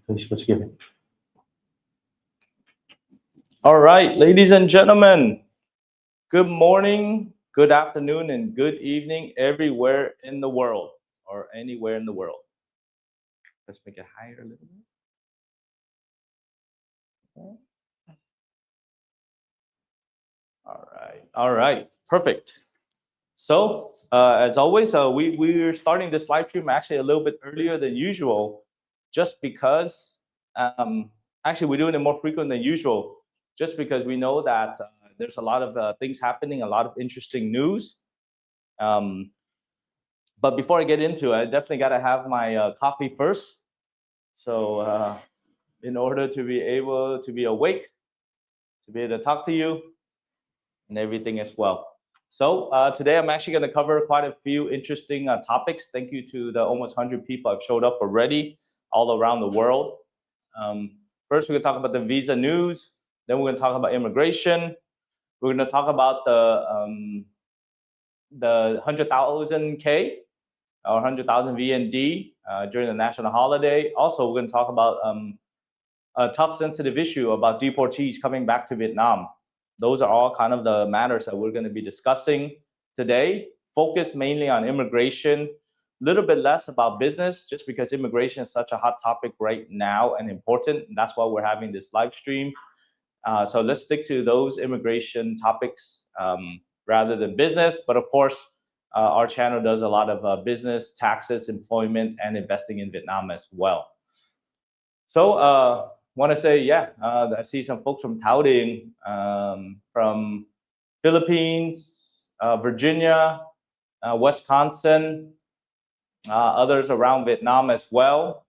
Please forgive me. All right, ladies and gentlemen, good morning, good afternoon, and good evening everywhere in the world or anywhere in the world. Let's make it higher a little bit. All right, perfect. So, as always, we're starting this live stream actually a little bit earlier than usual, just because, actually we're doing it more frequent than usual, just because we know that there's a lot of things happening, a lot of interesting news. But before I get into it, I definitely got to have my coffee first. So in order to be able to be awake, to be able to talk to you and everything as well. So today I'm actually going to cover quite a few interesting topics. Thank you to the almost 100 people have showed up already all around the world. First, we're going to talk about the visa news. Then we're going to talk about immigration. We're going to talk about the 100,000 K or 100,000 VND during the national holiday. Also, we're going to talk about a tough, sensitive issue about deportees coming back to Vietnam. Those are all kind of the matters that we're going to be discussing today. Focus mainly on immigration, a little bit less about business, just because immigration is such a hot topic right now and important. And that's why we're having this live stream. So let's stick to those immigration topics rather than business. But of course, our channel does a lot of business, taxes, employment, and investing in Vietnam as well. So want to say, yeah, I see some folks from Thao Ding, from Philippines, Virginia, Wisconsin, others around Vietnam as well.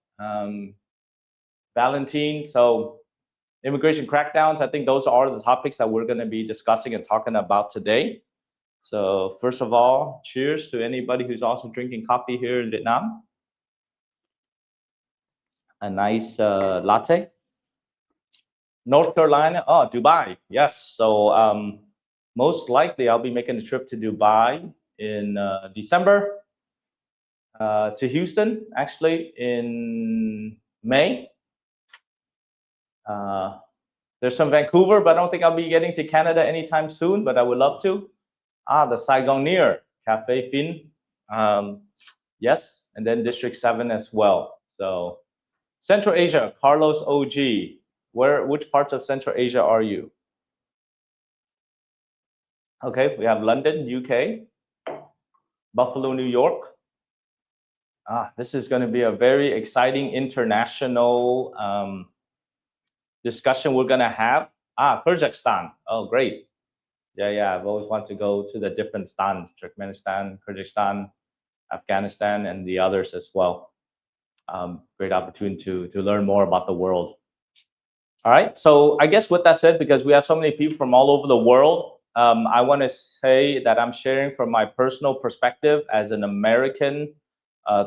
Valentine. So immigration crackdowns, I think those are the topics that we're going to be discussing and talking about today. So first of all, cheers to anybody who's also drinking coffee here in Vietnam. A nice latte. North Carolina, oh, Dubai, yes. So most likely I'll be making a trip to Dubai in December, to Houston actually in May. There's some Vancouver, but I don't think I'll be getting to Canada anytime soon, but I would love to. The Saigoneer, Cafe Fin, yes, and then District 7 as well. So Central Asia, Carlos OG. Which parts of Central Asia are you? Okay, we have London, UK, Buffalo, New York. This is going to be a very exciting international discussion we're going to have. Kyrgyzstan. Oh, great. Yeah, I've always wanted to go to the different stans, Turkmenistan, Kyrgyzstan, Afghanistan, and the others as well. Great opportunity to learn more about the world. All right, so I guess with that said, because we have so many people from all over the world, I want to say that I'm sharing from my personal perspective as an American,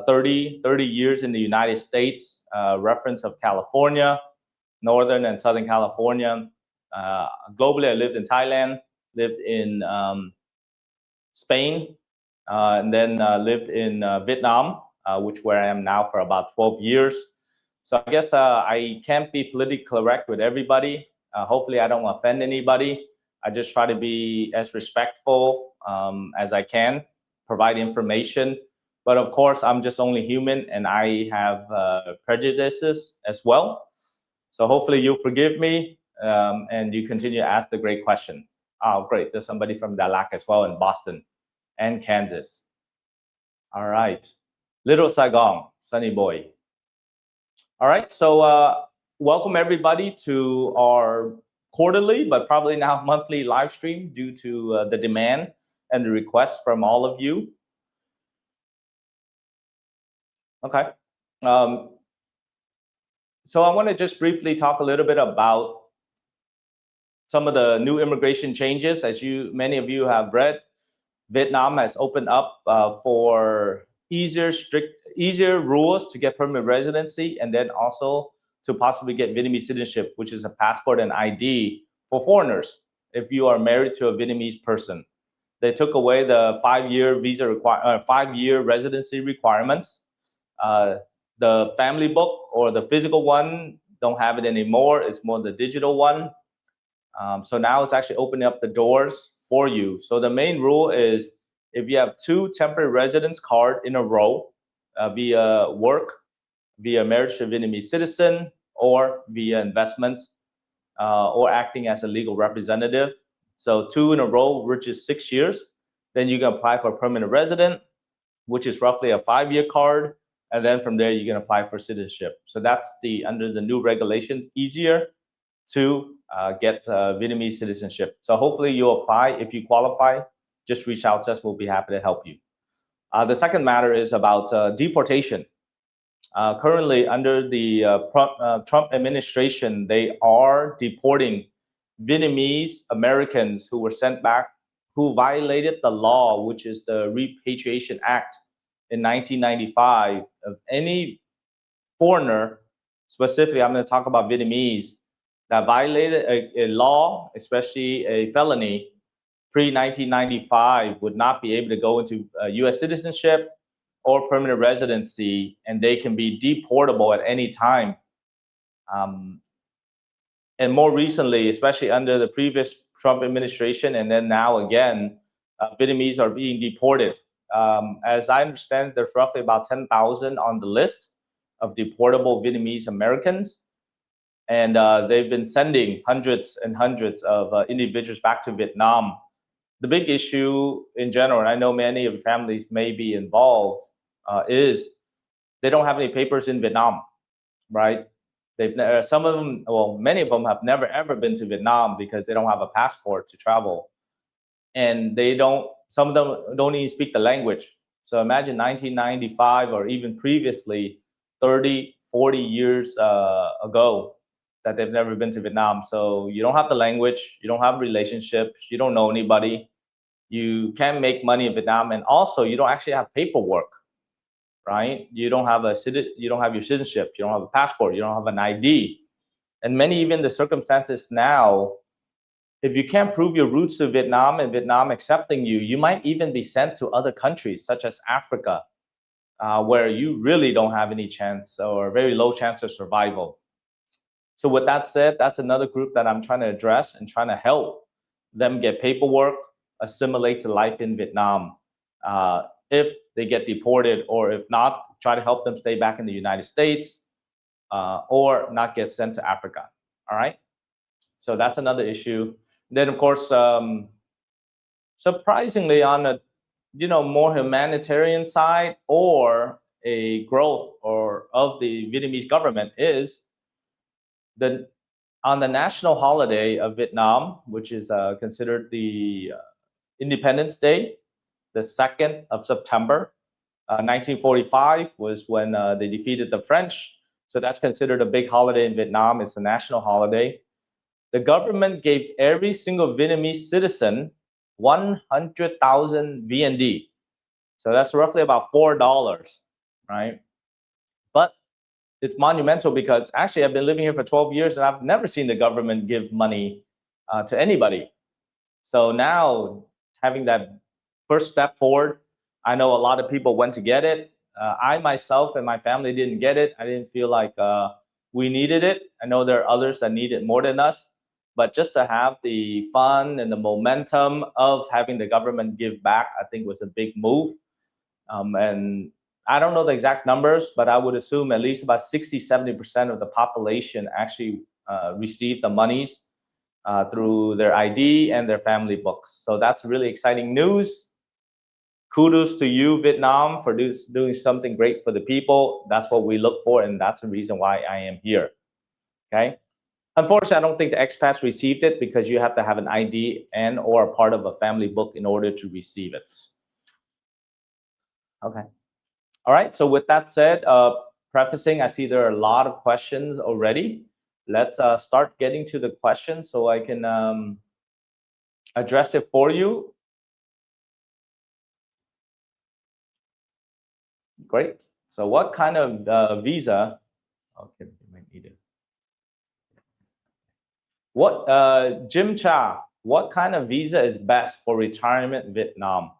30 years in the United States, reference of California, Northern and Southern California. Globally, I lived in Thailand, lived in Spain, and then lived in Vietnam, where I am now for about 12 years. So I guess I can't be politically correct with everybody. Hopefully I don't offend anybody. I just try to be as respectful as I can, provide information. But of course, I'm just only human and I have prejudices as well. So hopefully you'll forgive me and you continue to ask the great question. Oh, great. There's somebody from Dalat as well in Boston and Kansas. All right. Little Saigon, sunny boy. All right, so welcome everybody to our quarterly, but probably now monthly live stream due to the demand and the request from all of you. Okay. So I want to just briefly talk a little bit about some of the new immigration changes. As many of you have read, Vietnam has opened up for easier rules to get permanent residency, and then also to possibly get Vietnamese citizenship, which is a passport and ID for foreigners. If you are married to a Vietnamese person, they took away the 5-year residency requirements. The family book or the physical one don't have it anymore. It's more the digital one. So now it's actually opening up the doors for you. So the main rule is if you have 2 temporary residence card in a row via work, via marriage to a Vietnamese citizen, or via investment, or acting as a legal representative. So 2 in a row, which is 6 years. Then you can apply for permanent resident, which is roughly a 5-year card. And then from there, you can apply for citizenship. So that's under the new regulations, easier to get Vietnamese citizenship. So hopefully you'll apply. If you qualify, just reach out to us. We'll be happy to help you. The second matter is about deportation. Currently, under the Trump administration, they are deporting Vietnamese Americans who were sent back, who violated the law, which is the Repatriation Act in 1995. Of any foreigner, specifically, I'm going to talk about Vietnamese, that violated a law, especially a felony, pre-1995, would not be able to go into U.S. citizenship or permanent residency, and they can be deportable at any time. And more recently, especially under the previous Trump administration, and then now again, Vietnamese are being deported. As I understand, there's roughly about 10,000 on the list of deportable Vietnamese Americans. And they've been sending hundreds and hundreds of individuals back to Vietnam. The big issue in general, and I know many of the families may be involved, is they don't have any papers in Vietnam, right? Some of them, well, many of them have never ever been to Vietnam because they don't have a passport to travel, and some of them don't even speak the language. So imagine 1995 or even previously, 30, 40 years ago, that they've never been to Vietnam. So you don't have the language, you don't have relationships, you don't know anybody, you can't make money in Vietnam, and also you don't actually have paperwork, right? You don't have your citizenship, you don't have a passport, you don't have an ID. And many, even the circumstances now, if you can't prove your roots to Vietnam and Vietnam accepting you, you might even be sent to other countries such as Africa, where you really don't have any chance or very low chance of survival. So with that said, that's another group that I'm trying to address and trying to help them get paperwork, assimilate to life in Vietnam. If they get deported, or if not, try to help them stay back in the United States, or not get sent to Africa. All right. So that's another issue. Then, of course, surprisingly, on a more humanitarian side, or a growth of the Vietnamese government, is on the national holiday of Vietnam, which is considered the Independence Day, the 2nd of September. 1945 was when they defeated the French. So that's considered a big holiday in Vietnam. It's a national holiday. The government gave every single Vietnamese citizen 100,000 VND. So that's roughly about $4, right? But it's monumental because actually I've been living here for 12 years and I've never seen the government give money to anybody. So now having that first step forward, I know a lot of people went to get it. I myself and my family didn't get it. I didn't feel like we needed it. I know there are others that need it more than us, but just to have the fun and the momentum of having the government give back, I think was a big move. And I don't know the exact numbers, but I would assume at least about 60-70% of the population actually received the monies through their ID and their family books. So that's really exciting news. Kudos to you, Vietnam, for doing something great for the people. That's what we look for, and that's the reason why I am here. Okay. Unfortunately, I don't think the expats received it because you have to have an ID or a part of a family book in order to receive it. Okay. All right. So with that said, prefacing, I see there are a lot of questions already. Let's start getting to the questions so I can address it for you. Great. So what kind of visa? Okay, you might need it. Jim Cha, what kind of visa is best for retirement in Vietnam?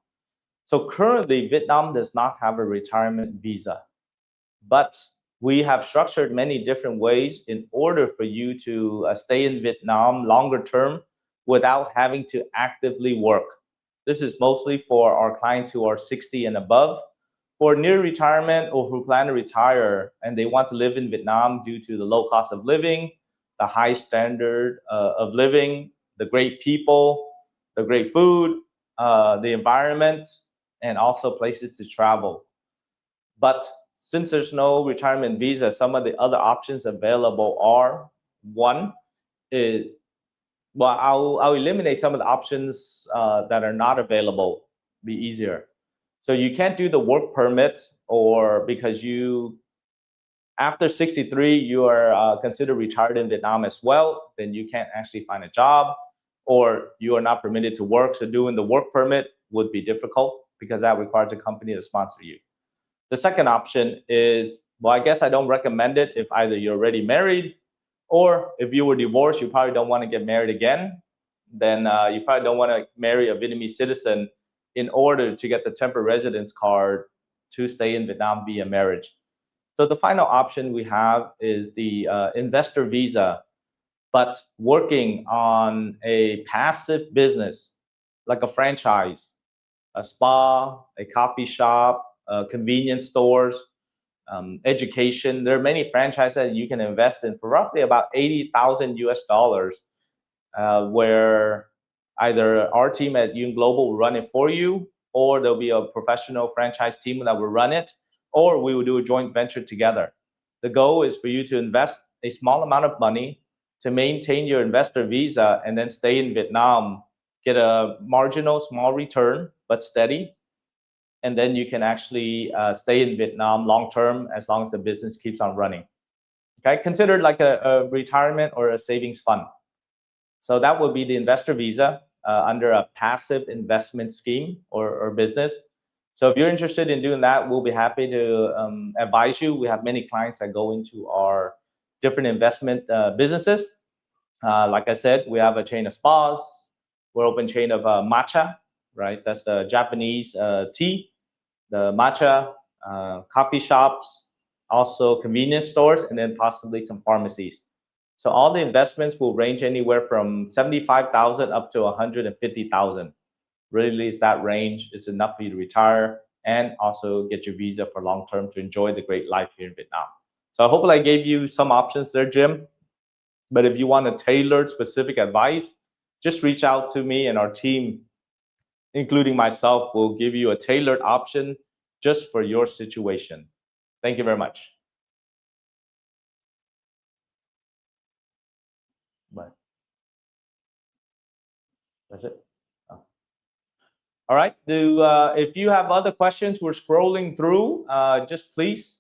So currently, Vietnam does not have a retirement visa, but we have structured many different ways in order for you to stay in Vietnam longer term without having to actively work. This is mostly for our clients who are 60 and above, who are near retirement or who plan to retire and they want to live in Vietnam due to the low cost of living, the high standard of living, the great people, the great food, the environment, and also places to travel. But since there's no retirement visa, some of the other options available are one is, well, I'll eliminate some of the options that are not available, be easier. So you can't do the work permit, or because you after 63 you are considered retired in Vietnam as well, then you can't actually find a job, or you are not permitted to work. So doing the work permit would be difficult because that requires a company to sponsor you. The second option is, well, I guess I don't recommend it if either you're already married or if you were divorced, you probably don't want to get married again. Then you probably don't want to marry a Vietnamese citizen in order to get the temporary residence card to stay in Vietnam via marriage. So the final option we have is the investor visa, but working on a passive business like a franchise, a spa, a coffee shop, convenience stores, education. There are many franchises that you can invest in for roughly about 80,000 US dollars, where either our team at Yoon Global will run it for you, or there'll be a professional franchise team that will run it, or we will do a joint venture together. The goal is for you to invest a small amount of money to maintain your investor visa and then stay in Vietnam, get a marginal small return, but steady. And then you can actually stay in Vietnam long term as long as the business keeps on running. Okay, considered like a retirement or a savings fund. So that would be the investor visa under a passive investment scheme or business. So if you're interested in doing that, we'll be happy to advise you. We have many clients that go into our different investment businesses. Like I said, we have a chain of spas. We're open chain of matcha, right? That's the Japanese tea, the matcha, coffee shops, also convenience stores, and then possibly some pharmacies. So all the investments will range anywhere from 75,000 up to 150,000. Really, is that range is enough for you to retire and also get your visa for long term to enjoy the great life here in Vietnam. So I hope I gave you some options there, Jim. But if you want a tailored specific advice, just reach out to me and our team, including myself, will give you a tailored option just for your situation. Thank you very much. Bye. That's it. Oh. All right. If you have other questions, we're scrolling through. Just please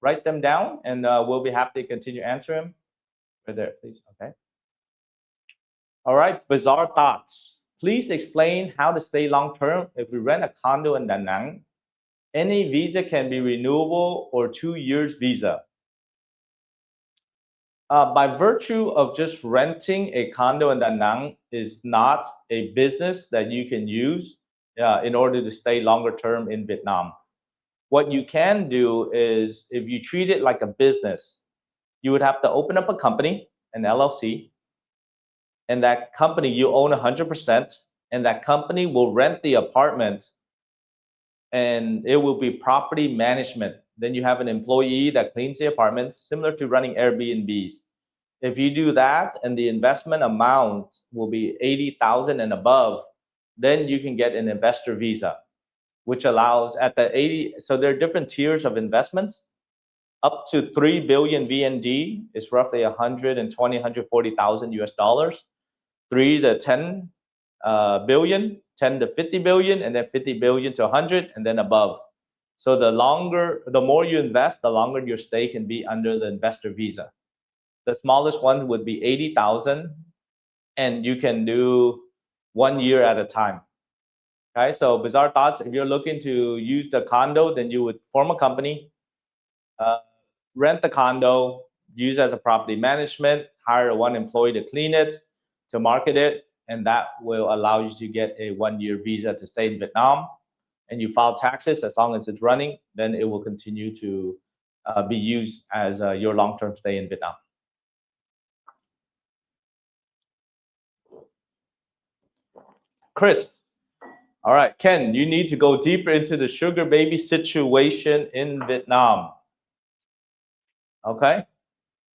write them down, and we'll be happy to continue answering them. Right there, please. Okay. All right. Bizarre thoughts. Please explain how to stay long term if we rent a condo in Da Nang. Any visa can be renewable or 2 years visa. By virtue of just renting a condo in Da Nang is not a business that you can use in order to stay longer term in Vietnam. What you can do is, if you treat it like a business, you would have to open up a company, an LLC, and that company you own 100%, and that company will rent the apartment, and it will be property management. Then you have an employee that cleans the apartments, similar to running Airbnbs. If you do that and the investment amount will be 80,000 and above, then you can get an investor visa, which allows at the 80. So there are different tiers of investments. Up to 3 billion VND is roughly 120, 140,000 US dollars. 3 to 10 billion, 10 to 50 billion, and then 50 billion to 100, and then above. So the more you invest, the longer your stay can be under the investor visa. The smallest one would be 80,000, and you can do 1 year at a time. Okay, so bizarre thoughts. If you're looking to use the condo, then you would form a company, rent the condo, use it as a property management, hire one employee to clean it, to market it, and that will allow you to get a 1 year visa to stay in Vietnam. And you file taxes as long as it's running, then it will continue to be used as your long-term stay in Vietnam. Chris, all right, Ken, you need to go deeper into the sugar baby situation in Vietnam. Okay.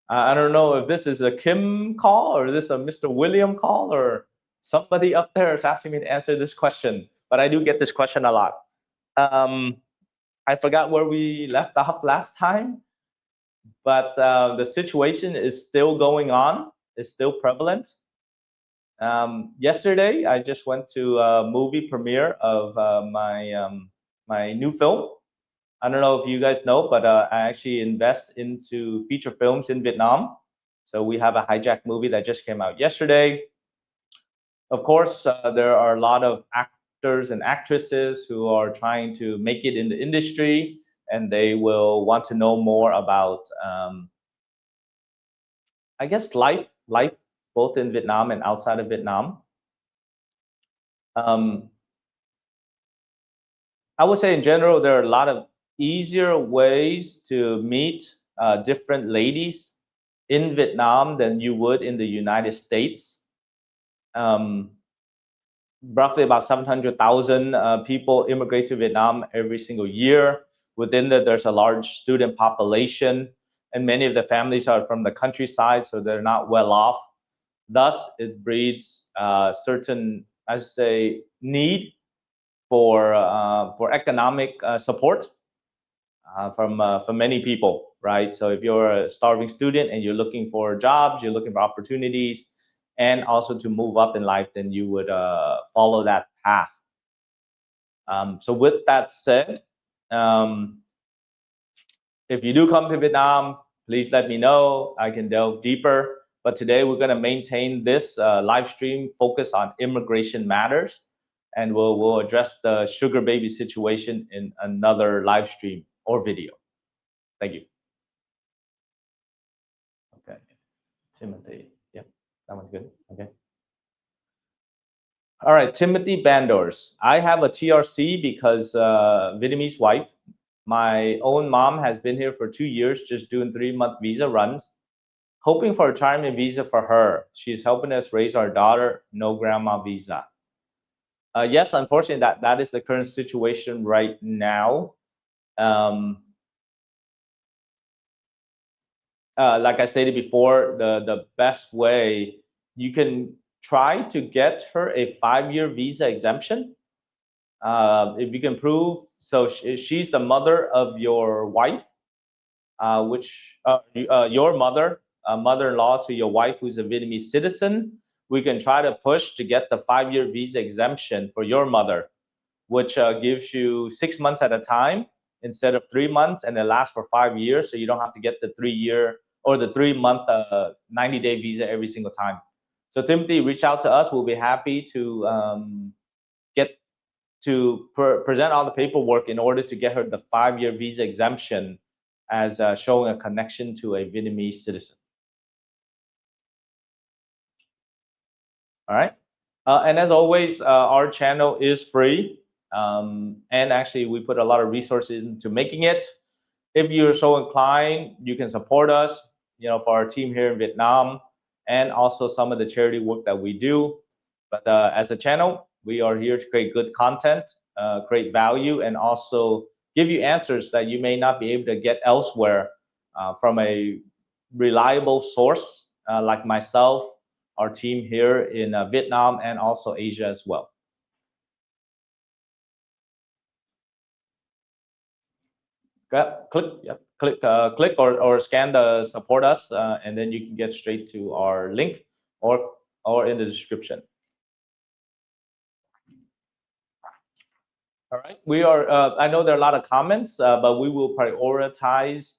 I don't know if this is a Kim call or is this a Mr. William call or somebody up there is asking me to answer this question, but I do get this question a lot. I forgot where we left off last time, but the situation is still going on. It's still prevalent. Yesterday, I just went to a movie premiere of my new film. I don't know if you guys know, but I actually invest into feature films in Vietnam. So we have a hijack movie that just came out yesterday. Of course, there are a lot of actors and actresses who are trying to make it in the industry, and they will want to know more about, I guess, life both in Vietnam and outside of Vietnam. I would say in general, there are a lot of easier ways to meet different ladies in Vietnam than you would in the United States. Roughly about 700,000 people immigrate to Vietnam every single year. Within that, there's a large student population, and many of the families are from the countryside, so they're not well off. Thus, it breeds certain, I say, need for economic support from many people, right? So if you're a starving student and you're looking for jobs, you're looking for opportunities, and also to move up in life, then you would follow that path. So with that said, if you do come to Vietnam, please let me know. I can delve deeper. But today we're going to maintain this live stream focus on immigration matters, and we'll address the sugar baby situation in another live stream or video. Thank you. Okay, Timothy. Yeah, that one's good. Okay. All right, Timothy Bandors. I have a TRC because Vietnamese wife. My own mom has been here for 2 years, just doing 3-month visa runs, hoping for a retirement visa for her. She's helping us raise our daughter, no grandma visa. Yes, unfortunately, that is the current situation right now. Like I stated before, the best way, you can try to get her a 5-year visa exemption. If you can prove, so she's the mother of your wife, your mother-in-law to your wife who's a Vietnamese citizen, we can try to push to get the 5-year visa exemption for your mother, which gives you 6 months at a time instead of 3 months, and it lasts for 5 years, so you don't have to get the 3-year or the 3-month 90-day visa every single time. So Timothy, reach out to us. We'll be happy to present all the paperwork in order to get her the 5-year visa exemption as showing a connection to a Vietnamese citizen. All right. And as always, our channel is free. And actually, we put a lot of resources into making it. If you're so inclined, you can support us, for our team here in Vietnam, and also some of the charity work that we do. But as a channel, we are here to create good content, create value, and also give you answers that you may not be able to get elsewhere from a reliable source like myself, our team here in Vietnam, and also Asia as well. Click or scan the support us, and then you can get straight to our link or in the description. All right, we are. I know there are a lot of comments, but we will prioritize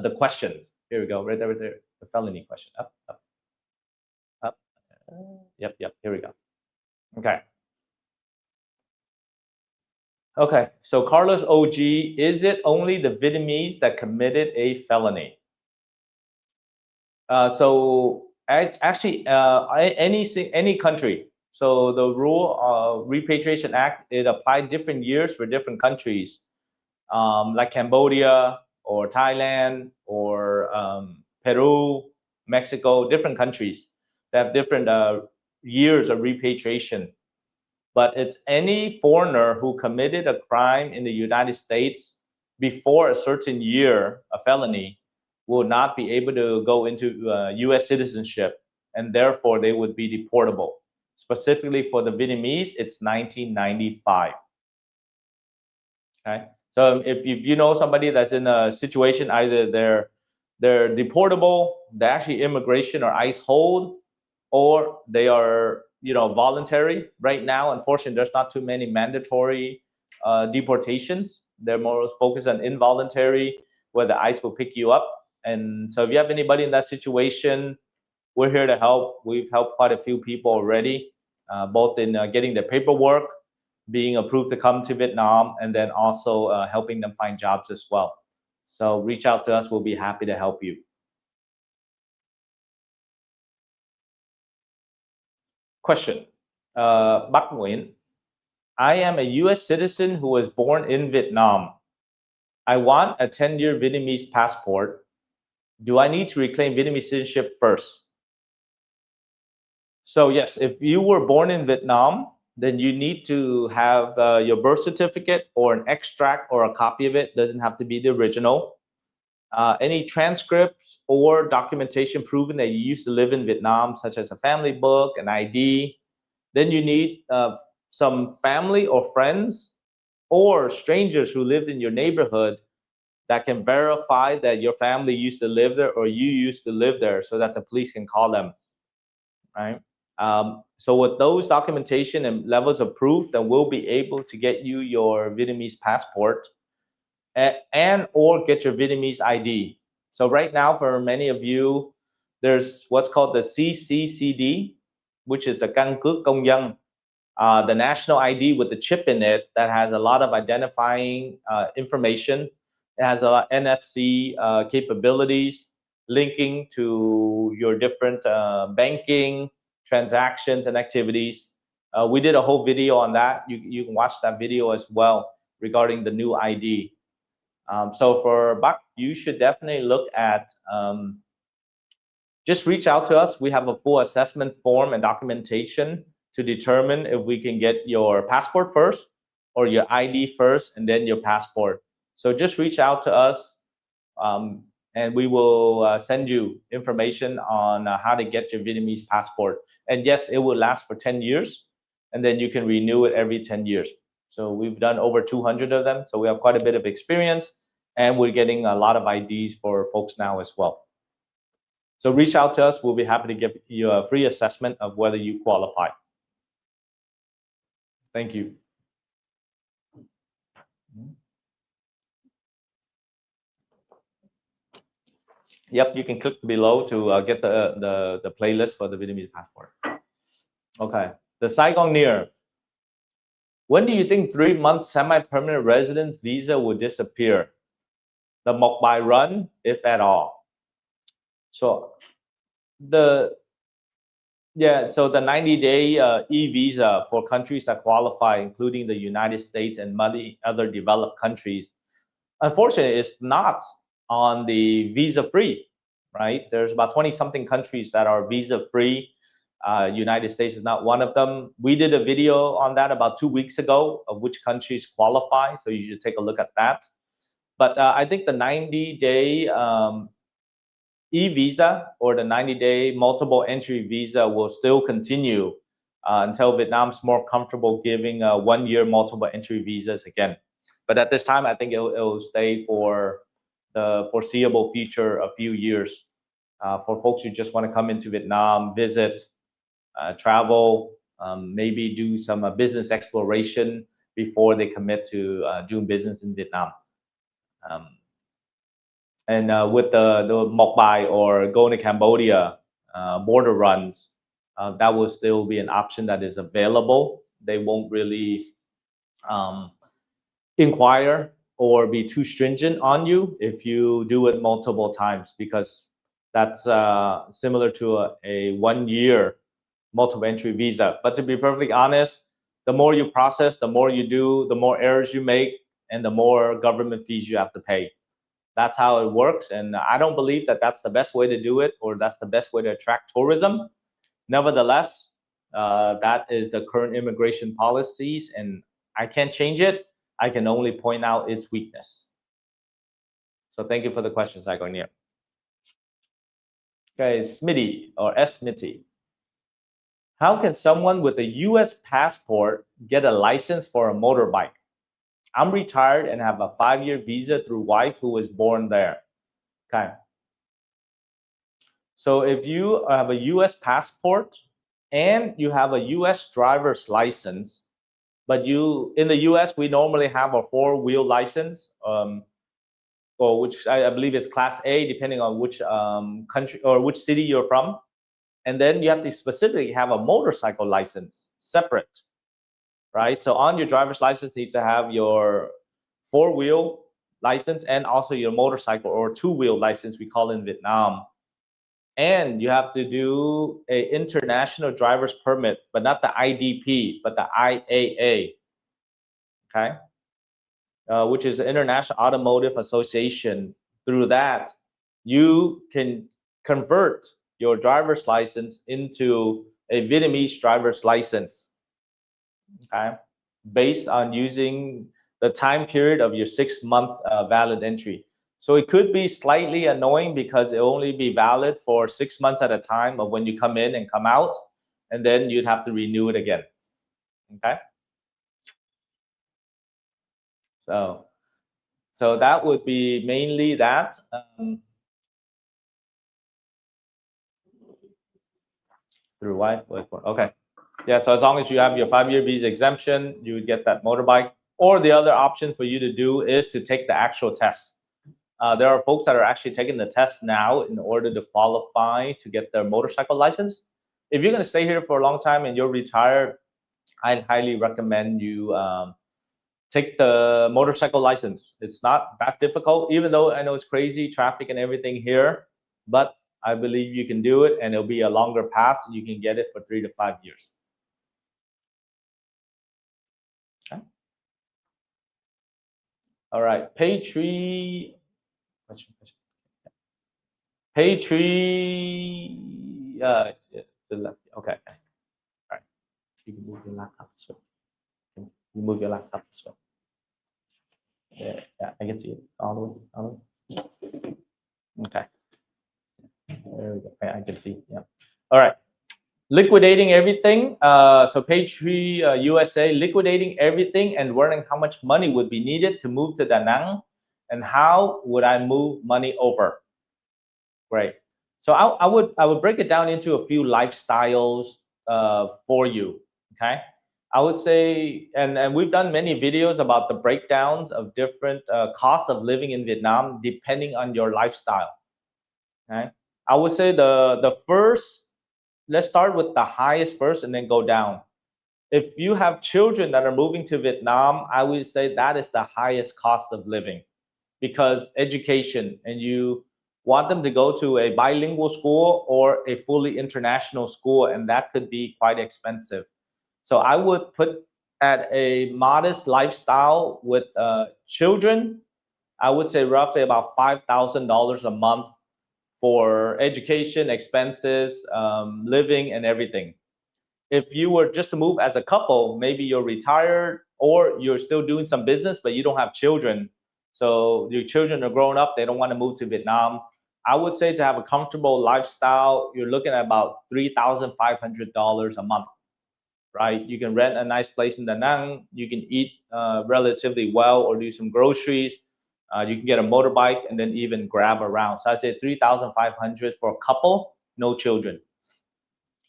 the questions. Here we go, right there, the felony question. Up. Yep. Here we go. Okay. Okay, so Carlos OG, is it only the Vietnamese that committed a felony? So actually, any country. So the rule Repatriation Act, it applied different years for different countries, like Cambodia or Thailand or Peru, Mexico, different countries that have different years of repatriation. But it's any foreigner who committed a crime in the United States before a certain year, a felony, will not be able to go into US citizenship, and therefore they would be deportable. Specifically for the Vietnamese, it's 1995. Okay, so if you know somebody that's in a situation, either they're deportable, they're actually immigration or ICE hold, or they are voluntary. Right now, unfortunately, there's not too many mandatory deportations. They're more focused on involuntary, where the ICE will pick you up. And so if you have anybody in that situation, we're here to help. We've helped quite a few people already, both in getting their paperwork, being approved to come to Vietnam, and then also helping them find jobs as well. So reach out to us. We'll be happy to help you. Question. Bắc Nguyen. I am a US citizen who was born in Vietnam. I want a 10-year Vietnamese passport. Do I need to reclaim Vietnamese citizenship first? So yes, if you were born in Vietnam, then you need to have your birth certificate or an extract or a copy of it. Doesn't have to be the original. Any transcripts or documentation proving that you used to live in Vietnam, such as a family book, an ID. Then you need some family or friends or strangers who lived in your neighborhood that can verify that your family used to live there or you used to live there, so that the police can call them, right? So with those documentation and levels of proof, then we'll be able to get you your Vietnamese passport and or get your Vietnamese ID. So right now, for many of you, there's what's called the CCCD, which is the Căn cước công dân, the national ID with the chip in it that has a lot of identifying information. It has a lot of NFC capabilities, linking to your different banking transactions and activities. We did a whole video on that. You can watch that video as well regarding the new ID. So for Bắc, you should definitely look at, just reach out to us. We have a full assessment form and documentation to determine if we can get your passport first or your ID first and then your passport. So just reach out to us and we will send you information on how to get your Vietnamese passport. And yes, it will last for 10 years and then you can renew it every 10 years. So we've done over 200 of them. So we have quite a bit of experience and we're getting a lot of IDs for folks now as well. So reach out to us. We'll be happy to give you a free assessment of whether you qualify. Thank you. Yep, you can click below to get the playlist for the Vietnamese passport. Okay, the Saigon Near. When do you think 3-month semi-permanent residence visa will disappear? The Mok Bai run, if at all. So the 90-day e-visa for countries that qualify, including the United States and many other developed countries, unfortunately, it's not on the visa-free, right? There's about 20-something countries that are visa-free. United States is not one of them. We did a video on that about 2 weeks ago of which countries qualify, so you should take a look at that. But I think the 90-day e-visa or the 90-day multiple entry visa will still continue until Vietnam's more comfortable giving 1-year multiple entry visas again. But at this time, I think it'll stay for the foreseeable future, a few years, for folks who just want to come into Vietnam, visit, travel, maybe do some business exploration before they commit to doing business in Vietnam. And with the Mok Bai or going to Cambodia border runs, that will still be an option that is available. They won't really inquire or be too stringent on you if you do it multiple times, because that's similar to a 1-year multiple entry visa. But to be perfectly honest, the more you process, the more you do, the more errors you make, and the more government fees you have to pay. That's how it works, and I don't believe that that's the best way to do it or that's the best way to attract tourism. Nevertheless, that is the current immigration policies, and I can't change it. I can only point out its weakness. So thank you for the question, Saigonia. Okay, Smitty or S. Smitty. How can someone with a US passport get a license for a motorbike? I'm retired and have a 5-year visa through wife who was born there. Okay. So if you have a US passport and you have a US driver's license, but you in the US we normally have a 4-wheel license, or which I believe is class A, depending on which country or which city you're from. And then you have to specifically have a motorcycle license separate, right? So on your driver's license needs to have your 4-wheel license and also your motorcycle or 2-wheel license, we call it in Vietnam. And you have to do a international driver's permit, but not the IDP, but the IAA, okay? Which is the International Automotive Association. Through that, you can convert your driver's license into a Vietnamese driver's license, okay? Based on using the time period of your 6-month valid entry. So it could be slightly annoying because it will only be valid for 6 months at a time of when you come in and come out, and then you'd have to renew it again, okay? So that would be mainly that. Through wife, okay. Yeah, so as long as you have your 5-year visa exemption, you would get that motorbike. Or the other option for you to do is to take the actual test. There are folks that are actually taking the test now in order to qualify to get their motorcycle license. If you're going to stay here for a long time and you're retired, I'd highly recommend you take the motorcycle license. It's not that difficult, even though I know it's crazy traffic and everything here, but I believe you can do it, and it'll be a longer path. You can get it for 3 to 5 years. Okay. All right, page 3. Page 3. Okay. All right. You can move your laptop. So you move your laptop. So yeah, I can see it all the way. Okay. There we go. I can see. Yeah. All right. Liquidating everything. So page 3, USA, liquidating everything and learning how much money would be needed to move to Da Nang, and how would I move money over? Great. So I would break it down into a few lifestyles for you. Okay. I would say, and we've done many videos about the breakdowns of different costs of living in Vietnam depending on your lifestyle. Okay. I would say the first, let's start with the highest first and then go down. If you have children that are moving to Vietnam, I would say that is the highest cost of living, because education, and you want them to go to a bilingual school or a fully international school, and that could be quite expensive. So I would put at a modest lifestyle with children, I would say roughly about $5,000 a month for education, expenses, living, and everything. If you were just to move as a couple, maybe you're retired or you're still doing some business, but you don't have children. So your children are grown up, they don't want to move to Vietnam. I would say to have a comfortable lifestyle, you're looking at about $3,500 a month, right? You can rent a nice place in Da Nang. You can eat relatively well or do some groceries. You can get a motorbike and then even grab around. So I'd say 3,500 for a couple, no children.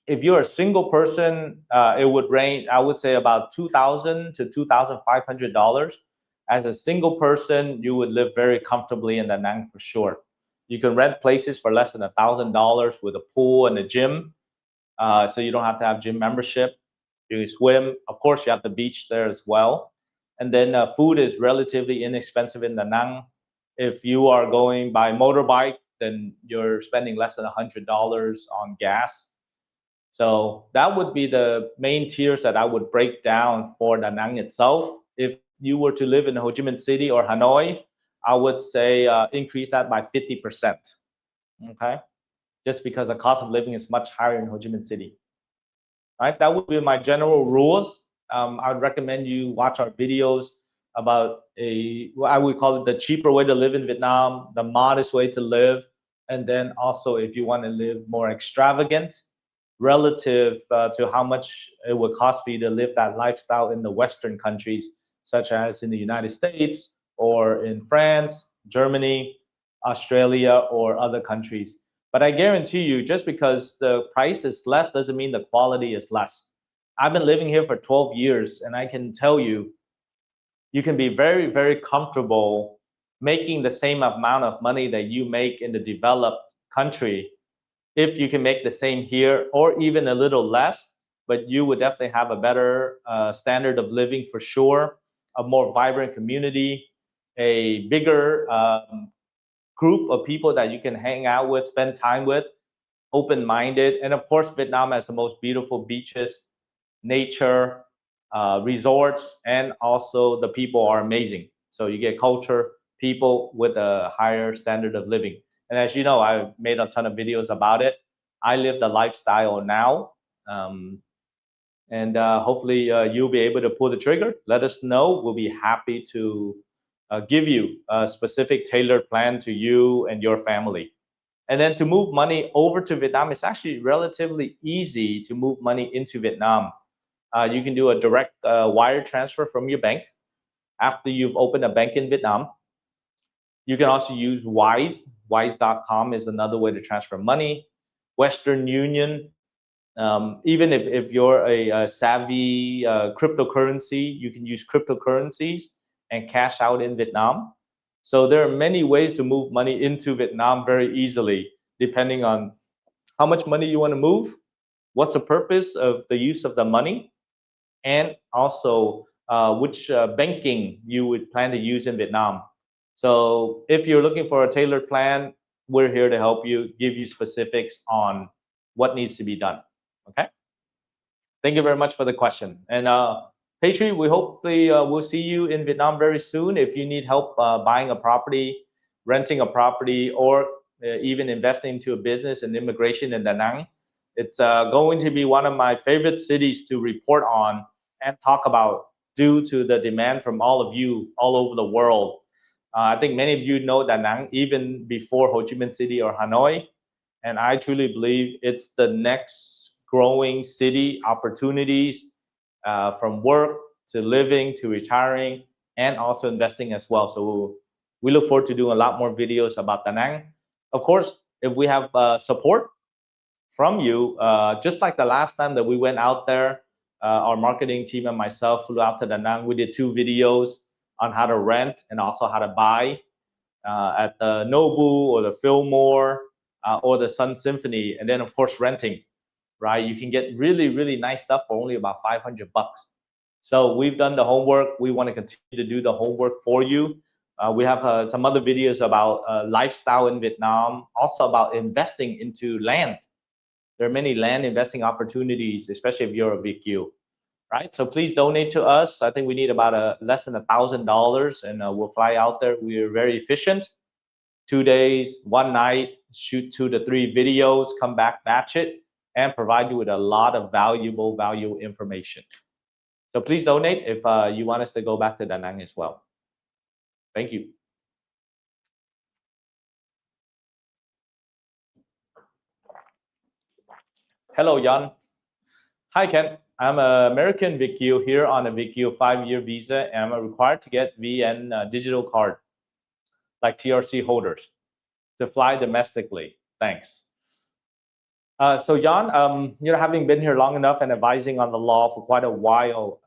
If you're a single person, it would range, I would say about $2,000 to $2,500. As a single person, you would live very comfortably in Da Nang for sure. You can rent places for less than $1,000 with a pool and a gym. So you don't have to have gym membership. You can swim. Of course, you have the beach there as well. And then food is relatively inexpensive in Da Nang. If you are going by motorbike, then you're spending less than $100 on gas. So that would be the main tiers that I would break down for Da Nang itself. If you were to live in Ho Chi Minh City or Hanoi, I would say increase that by 50%. Okay, just because the cost of living is much higher in Ho Chi Minh City. Right, that would be my general rules. I would recommend you watch our videos about what I would call it the cheaper way to live in Vietnam, the modest way to live, and then also if you want to live more extravagant relative to how much it would cost for you to live that lifestyle in the Western countries, such as in the United States or in France, Germany, Australia, or other countries. But I guarantee you, just because the price is less doesn't mean the quality is less. I've been living here for 12 years, and I can tell you, you can be very, very comfortable making the same amount of money that you make in the developed country if you can make the same here or even a little less, but you would definitely have a better standard of living for sure, a more vibrant community, a bigger group of people that you can hang out with, spend time with, open-minded. And of course, Vietnam has the most beautiful beaches, nature, resorts, and also the people are amazing. So you get culture, people with a higher standard of living. And as you know, I've made a ton of videos about it. I live the lifestyle now. And hopefully you'll be able to pull the trigger. Let us know. We'll be happy to give you a specific tailored plan to you and your family. And then to move money over to Vietnam, it's actually relatively easy to move money into Vietnam. You can do a direct wire transfer from your bank after you've opened a bank in Vietnam. You can also use Wise. Wise.com is another way to transfer money. Western Union. Even if you're a savvy cryptocurrency, you can use cryptocurrencies and cash out in Vietnam. So there are many ways to move money into Vietnam very easily, depending on how much money you want to move, what's the purpose of the use of the money, and also which banking you would plan to use in Vietnam. So if you're looking for a tailored plan, we're here to help you, give you specifics on what needs to be done. Okay. Thank you very much for the question. And Patri, we hopefully will see you in Vietnam very soon. If you need help buying a property, renting a property, or even investing into a business and immigration in Da Nang, it's going to be one of my favorite cities to report on and talk about due to the demand from all of you all over the world. I think many of you know Da Nang even before Ho Chi Minh City or Hanoi. And I truly believe it's the next growing city, opportunities from work to living to retiring and also investing as well. So we look forward to doing a lot more videos about Da Nang. Of course, if we have support from you, just like the last time that we went out there, our marketing team and myself flew out to Da Nang. We did 2 videos on how to rent and also how to buy at the Nobu or the Fillmore or the Sun Symphony, and then of course renting, right? You can get really, really nice stuff for only about $500. So we've done the homework. We want to continue to do the homework for you. We have some other videos about lifestyle in Vietnam, also about investing into land. There are many land investing opportunities, especially if you're a VQ, right? So please donate to us. I think we need about less than $1,000, and we'll fly out there. We are very efficient. 2 days, 1 night, shoot 2 to 3 videos, come back, batch it, and provide you with a lot of valuable information. So please donate if you want us to go back to Da Nang as well. Thank you. Hello, Jan. Hi, Ken. I'm an American VQ here on a VQ 5-year visa, and I'm required to get VN digital card, like TRC holders, to fly domestically. Thanks. So Jan, you know, having been here long enough and advising on the law for quite a while,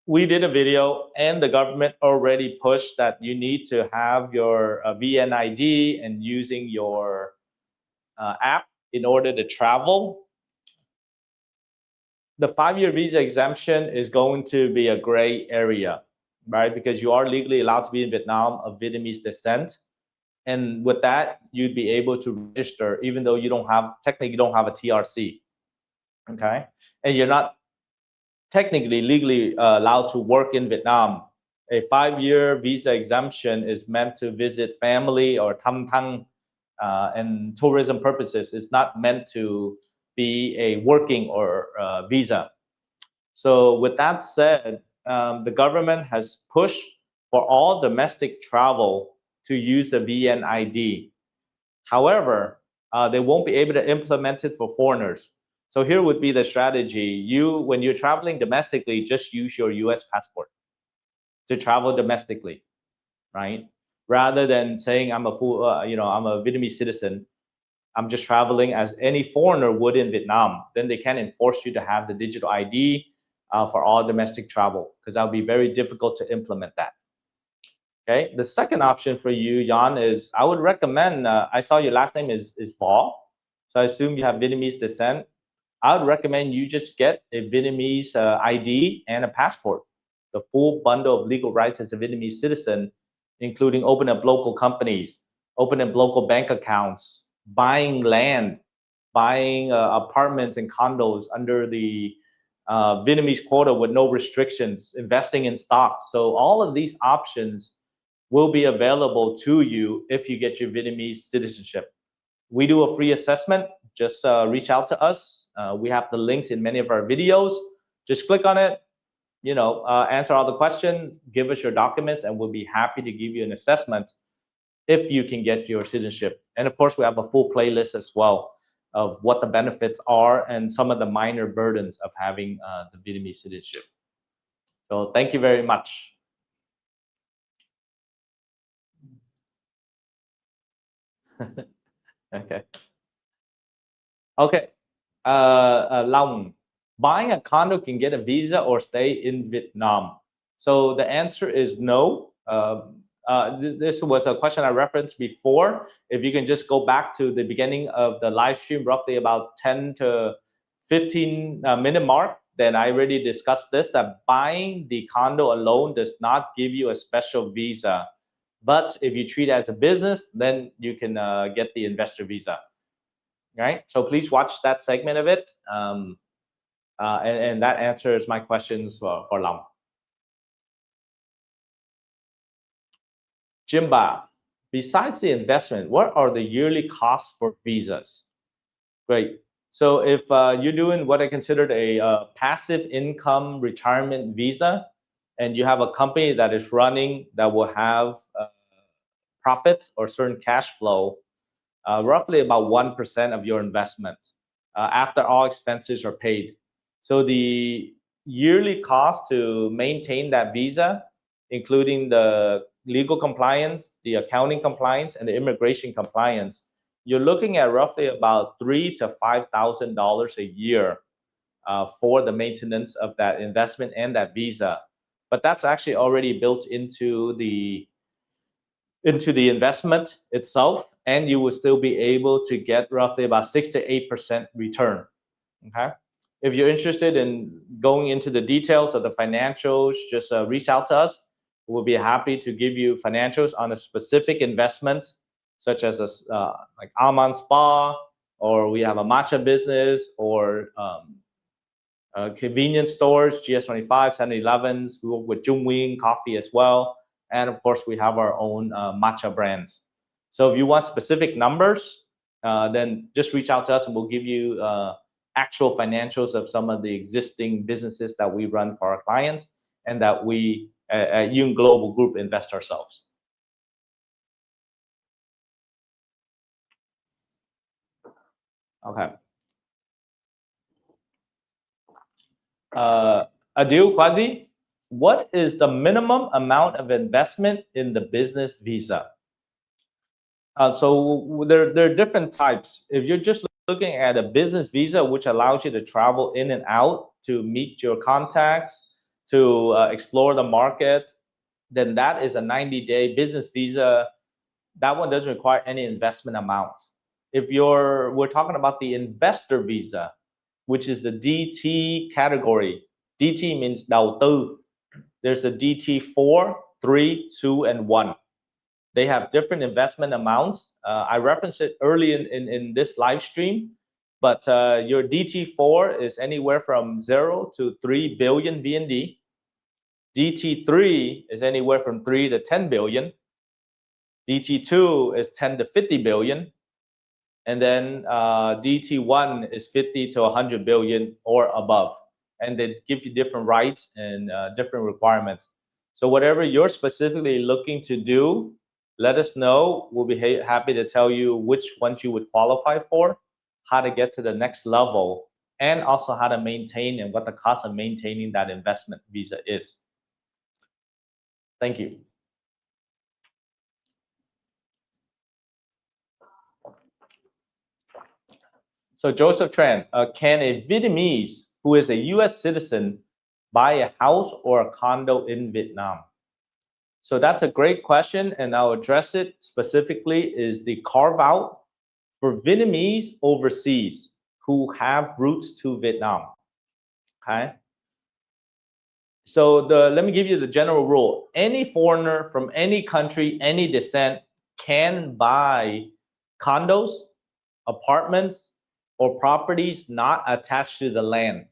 we did a video and the government already pushed that you need to have your VNID and using your app in order to travel. The 5-year visa exemption is going to be a gray area, right? Because you are legally allowed to be in Vietnam of Vietnamese descent. And with that, you'd be able to register, even though you don't have, technically you don't have a TRC, okay? And you're not technically legally allowed to work in Vietnam A 5-year visa exemption is meant to visit family or thăm thăng and tourism purposes. It's not meant to be a working or visa. So with that said, the government has pushed for all domestic travel to use the VNID. However, they won't be able to implement it for foreigners. So here would be the strategy. When you're traveling domestically, just use your US passport to travel domestically, right? Rather than saying I'm a I'm a Vietnamese citizen, I'm just traveling as any foreigner would in Vietnam. Then they can enforce you to have the digital ID for all domestic travel, because that would be very difficult to implement that. Okay. The second option for you, Jan, is I would recommend. I saw your last name is Vo, so I assume you have Vietnamese descent. I would recommend you just get a Vietnamese ID and a passport, the full bundle of legal rights as a Vietnamese citizen, including opening up local companies, opening up local bank accounts, buying land, buying apartments and condos under the Vietnamese quota with no restrictions, investing in stocks. So all of these options will be available to you if you get your Vietnamese citizenship. We do a free assessment. Just reach out to us. We have the links in many of our videos. Just click on it, answer all the questions, give us your documents, and we'll be happy to give you an assessment if you can get your citizenship. And of course, we have a full playlist as well of what the benefits are and some of the minor burdens of having the Vietnamese citizenship. So thank you very much. Okay. Okay. Long, buying a condo can get a visa or stay in Vietnam. So the answer is no. This was a question I referenced before. If you can just go back to the beginning of the live stream, roughly about 10 to 15 minute mark, then I already discussed this, that buying the condo alone does not give you a special visa. But if you treat it as a business, then you can get the investor visa. Right? So please watch that segment of it. And that answers my questions for Long. Jimba, besides the investment, what are the yearly costs for visas? Great. So if you're doing what I considered a passive income retirement visa, and you have a company that is running that will have profits or certain cash flow, roughly about 1% of your investment after all expenses are paid. So the yearly cost to maintain that visa, including the legal compliance, the accounting compliance, and the immigration compliance, you're looking at roughly about $3,000 to $5,000 a year for the maintenance of that investment and that visa. But that's actually already built into the investment itself, and you will still be able to get roughly about 6 to 8% return. Okay. If you're interested in going into the details of the financials, just reach out to us. We'll be happy to give you financials on a specific investment, such as like Alman Spa, or we have a matcha business, or convenience stores, GS25, 7-Elevens. We work with Jungwing Coffee as well. And of course, we have our own matcha brands. So if you want specific numbers, then just reach out to us and we'll give you actual financials of some of the existing businesses that we run for our clients and that we at Yung Global Group invest ourselves. Okay. Adil Quasi, what is the minimum amount of investment in the business visa? So there are different types. If you're just looking at a business visa, which allows you to travel in and out to meet your contacts, to explore the market, then that is a 90-day business visa. That one doesn't require any investment amount. If we're talking about the investor visa, which is the DT category. DT means đầu tư. There's a DT 4, 3, 2, and 1. They have different investment amounts. I referenced it early in this live stream, but your DT4 is anywhere from 0 to 3 billion VND. DT3 is anywhere from 3 to 10 billion. DT2 is 10 to 50 billion. And then DT1 is 50 to 100 billion or above. And they give you different rights and different requirements. So whatever you're specifically looking to do, let us know. We'll be happy to tell you which ones you would qualify for, how to get to the next level, and also how to maintain and what the cost of maintaining that investment visa is. Thank you. So Joseph Tran, can a Vietnamese who is a U.S. citizen buy a house or a condo in Vietnam? So that's a great question, and I'll address it specifically is the carve out for Vietnamese overseas who have roots to Vietnam. Okay. So let me give you the general rule. Any foreigner from any country, any descent can buy condos, apartments, or properties not attached to the land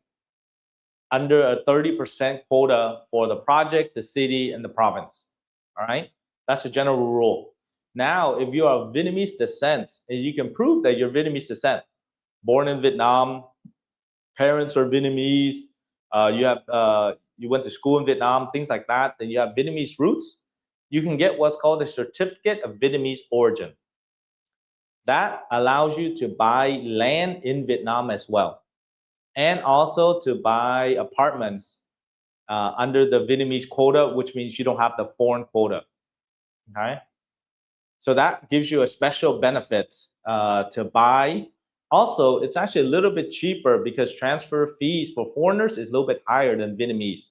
under a 30% quota for the project, the city, and the province. All right, that's a general rule. Now, if you are of Vietnamese descent, and you can prove that you're Vietnamese descent, born in Vietnam, parents are Vietnamese, you went to school in Vietnam, things like that, then you have Vietnamese roots, you can get what's called a certificate of Vietnamese origin. That allows you to buy land in Vietnam as well, and also to buy apartments under the Vietnamese quota, which means you don't have the foreign quota. Okay, so that gives you a special benefit to buy. Also, it's actually a little bit cheaper because transfer fees for foreigners is a little bit higher than Vietnamese.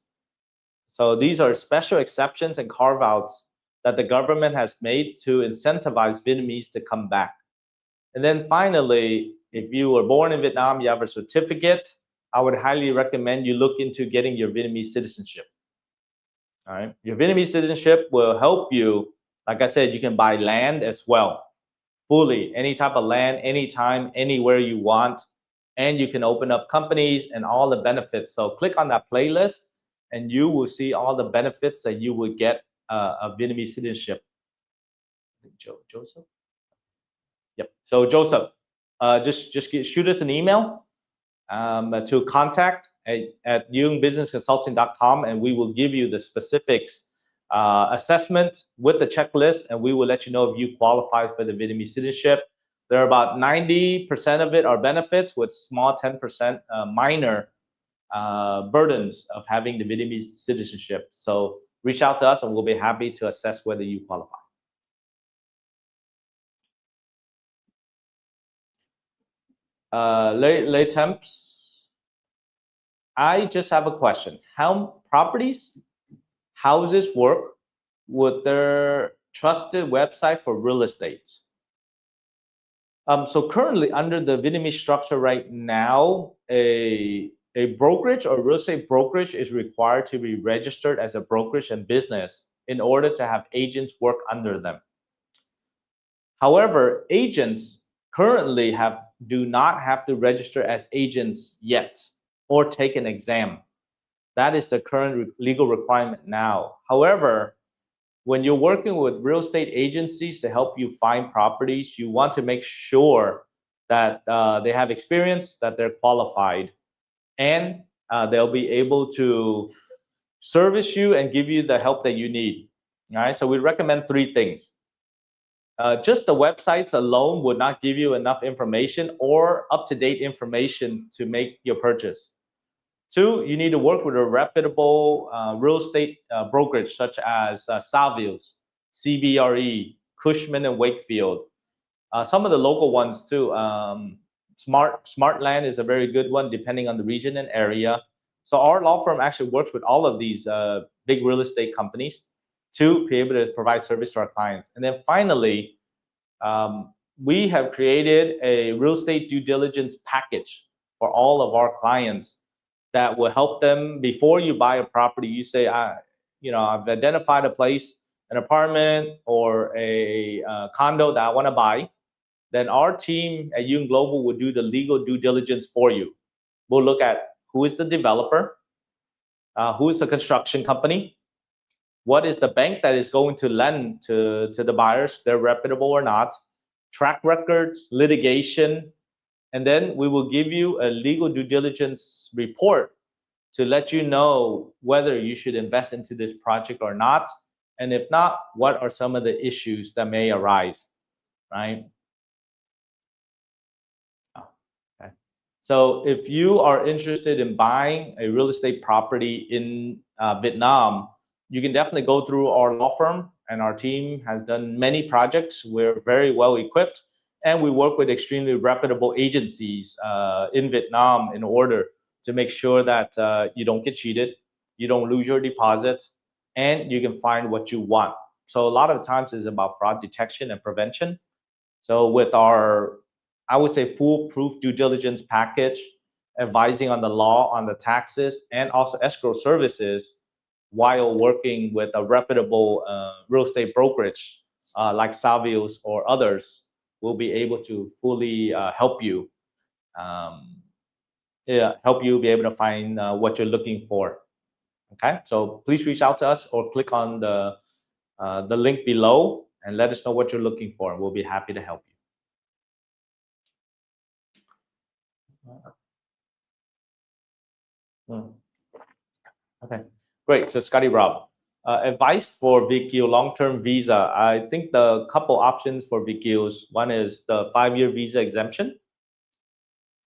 So these are special exceptions and carve-outs that the government has made to incentivize Vietnamese to come back. And then finally, if you were born in Vietnam, you have a certificate, I would highly recommend you look into getting your Vietnamese citizenship. All right, your Vietnamese citizenship will help you. Like I said, you can buy land as well, fully, any type of land, anytime, anywhere you want. And you can open up companies and all the benefits. So click on that playlist and you will see all the benefits that you would get a Vietnamese citizenship. Joseph? Yep. So Joseph, just shoot us an email to contact at youngbusinessconsulting.com, and we will give you the specifics assessment with the checklist, and we will let you know if you qualify for the Vietnamese citizenship. There are about 90% of it are benefits with small 10% minor burdens of having the Vietnamese citizenship. So reach out to us and we'll be happy to assess whether you qualify. Lay temps. I just have a question. How properties, houses work with their trusted website for real estate? So currently under the Vietnamese structure right now, a brokerage or real estate brokerage is required to be registered as a brokerage and business in order to have agents work under them. However, agents currently do not have to register as agents yet or take an exam. That is the current legal requirement now. However, when you're working with real estate agencies to help you find properties, you want to make sure that they have experience, that they're qualified, and they'll be able to service you and give you the help that you need. All right, so we recommend 3 things. Just the websites alone would not give you enough information or up-to-date information to make your purchase. 2, you need to work with a reputable real estate brokerage such as Savills, CBRE, Cushman & Wakefield. Some of the local ones too. Smartland is a very good one depending on the region and area. So our law firm actually works with all of these big real estate companies to be able to provide service to our clients. And then finally, we have created a real estate due diligence package for all of our clients that will help them before you buy a property. You say, I've identified a place, an apartment or a condo that I want to buy. Then our team at Yung Global will do the legal due diligence for you. We'll look at who is the developer, who is the construction company, what is the bank that is going to lend to the buyers, they're reputable or not, track records, litigation, and then we will give you a legal due diligence report to let you know whether you should invest into this project or not. And if not, what are some of the issues that may arise, right? Okay. So if you are interested in buying a real estate property in Vietnam, you can definitely go through our law firm, and our team has done many projects. We're very well equipped, and we work with extremely reputable agencies in Vietnam in order to make sure that you don't get cheated, you don't lose your deposit, and you can find what you want. So a lot of times it's about fraud detection and prevention. So with our, I would say, foolproof due diligence package, advising on the law, on the taxes, and also escrow services, while working with a reputable real estate brokerage like Savios or others, will be able to fully help you. Help you be able to find what you're looking for. Okay, so please reach out to us or click on the link below and let us know what you're looking for. We'll be happy to help you. Okay, great. So Scotty Rob, advice for VQ long-term visa. I think the couple options for VQs. One is the 5-year visa exemption.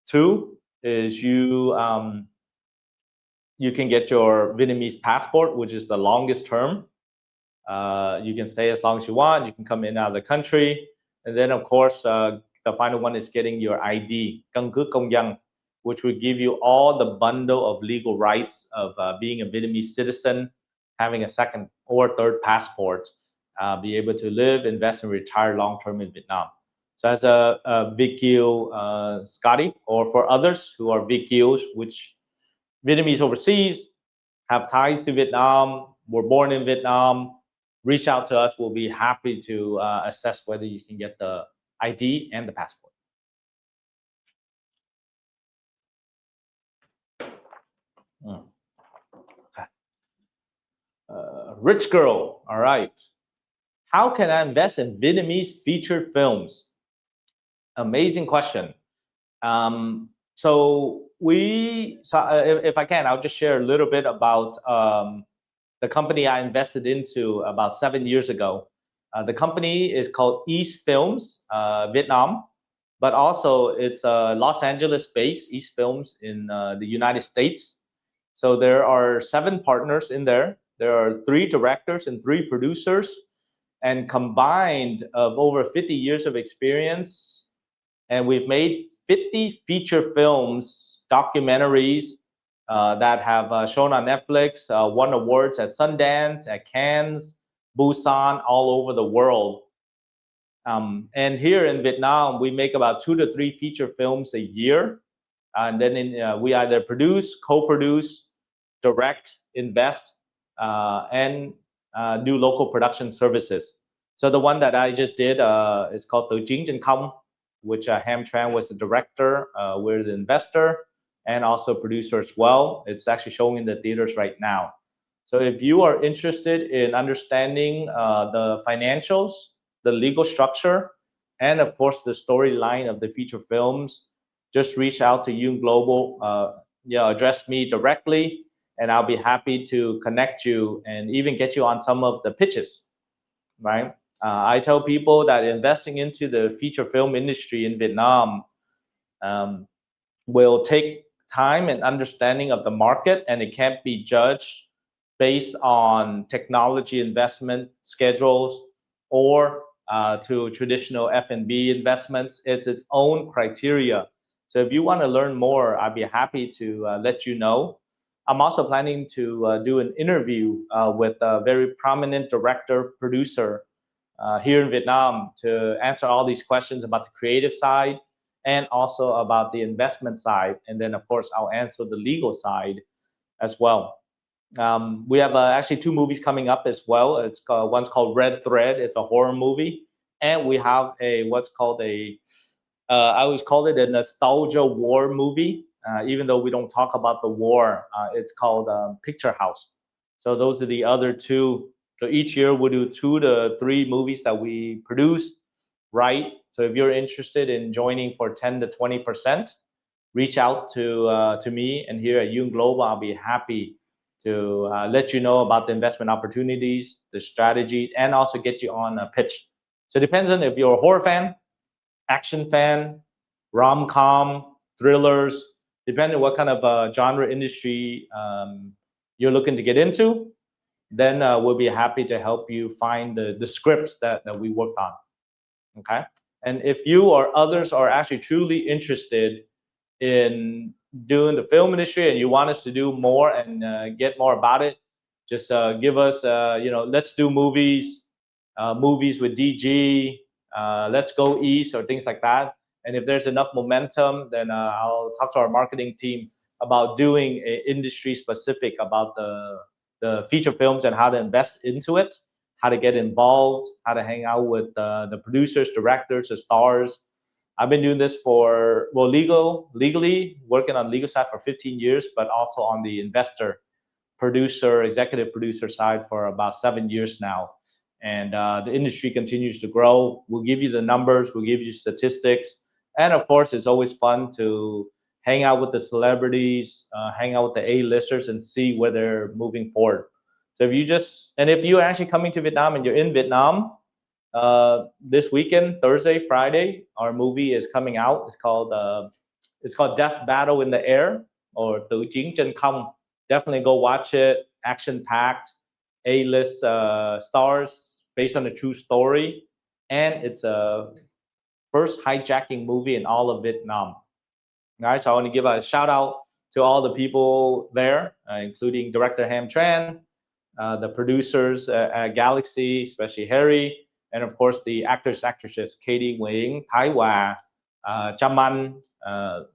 Two is you can get your Vietnamese passport, which is the longest term. You can stay as long as you want. You can come in and out of the country. And then, of course, the final one is getting your ID, căn cước công dân, which will give you all the bundle of legal rights of being a Vietnamese citizen, having a second or third passport, be able to live, invest, and retire long-term in Vietnam. So as a VQ Scotty, or for others who are VQs, which Vietnamese overseas, have ties to Vietnam, were born in Vietnam, reach out to us. We'll be happy to assess whether you can get the ID and the passport. Okay. Rich girl, all right. How can I invest in Vietnamese featured films? Amazing question. So if I can, I'll just share a little bit about the company I invested into about 7 years ago. The company is called East Films Vietnam, but also it's Los Angeles based, East Films in the United States. So there are 7 partners in there. There are 3 directors and 3 producers, and combined of over 50 years of experience. And we've made 50 feature films, documentaries that have shown on Netflix, won awards at Sundance, at Cannes, Busan, all over the world. And here in Vietnam, we make about 2 to 3 feature films a year. And then we either produce, co-produce, direct, invest, and do local production services. So the one that I just did is called Tự Chính Trên Không, which Ham Tran was the director. We're the investor and also producer as well. It's actually showing in the theaters right now. So if you are interested in understanding the financials, the legal structure, and of course the storyline of the feature films, just reach out to Yoon Global. Address me directly, and I'll be happy to connect you and even get you on some of the pitches, right? I tell people that investing into the feature film industry in Vietnam will take time and understanding of the market, and it can't be judged based on technology investment schedules or to traditional F&B investments. It's its own criteria. So if you want to learn more, I'd be happy to let you know. I'm also planning to do an interview with a very prominent director, producer here in Vietnam to answer all these questions about the creative side and also about the investment side. And then, of course, I'll answer the legal side as well. We have actually 2 movies coming up as well. One's called Red Thread. It's a horror movie. And we have what's called I always call it a nostalgia war movie. Even though we don't talk about the war, it's called Picture House. So those are the other 2 So each year we'll do 2 to 3 movies that we produce, right? So if you're interested in joining for 10 to 20%, reach out to me, and here at Duong Global, I'll be happy to let you know about the investment opportunities, the strategies, and also get you on a pitch. So it depends on if you're a horror fan, action fan, rom-com, thrillers, depending on what kind of genre industry you're looking to get into, then we'll be happy to help you find the scripts that we worked on. Okay. And if you or others are actually truly interested in doing the film industry and you want us to do more and get more about it, just give us, let's do movies, movies with DG, let's go east or things like that. And if there's enough momentum, then I'll talk to our marketing team about doing a industry specific about the feature films and how to invest into it, how to get involved, how to hang out with the producers, directors, the stars. I've been doing this for, well, legally, working on legal side for 15 years, but also on the investor, producer, executive producer side for about 7 years now. And the industry continues to grow. We'll give you the numbers, we'll give you statistics. And of course, it's always fun to hang out with the celebrities, hang out with the A-listers and see where they're moving forward. So if you're actually coming to Vietnam and you're in Vietnam, this weekend, Thursday, Friday, our movie is coming out. It's called Death Battle in the Air, or Tự Chiến Trên Không. Definitely go watch it. Action-packed, A-list stars, based on a true story, and it's a first hijacking movie in all of Vietnam. All right, so I want to give a shout out to all the people there, including director Ham Tran, the producers at Galaxy, especially Harry, and of course the actors, actresses, Katie Nguyen, Thái Hòa, Cham Anh,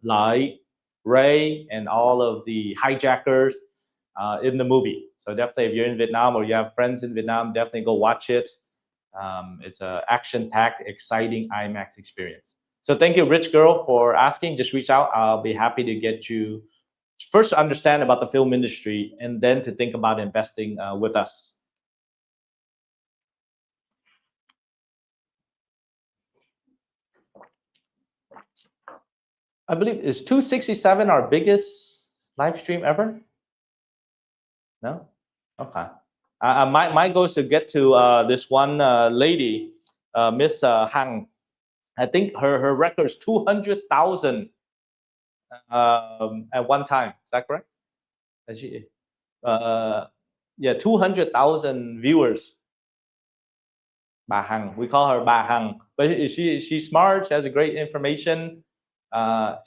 Lai, Ray, and all of the hijackers in the movie. So definitely, if you're in Vietnam or you have friends in Vietnam, definitely go watch it. It's an action-packed, exciting IMAX experience. So thank you, Rich Girl, for asking. Just reach out. I'll be happy to get you first to understand about the film industry and then to think about investing with us. I believe is 267 our biggest live stream ever? No? Okay. My goal is to get to this one lady, Miss Hang. I think her record is 200,000 at one time. Is that correct? Yeah, 200,000 viewers. Bà Hằng, we call her Bà Hằng, but she's smart. She has a great information.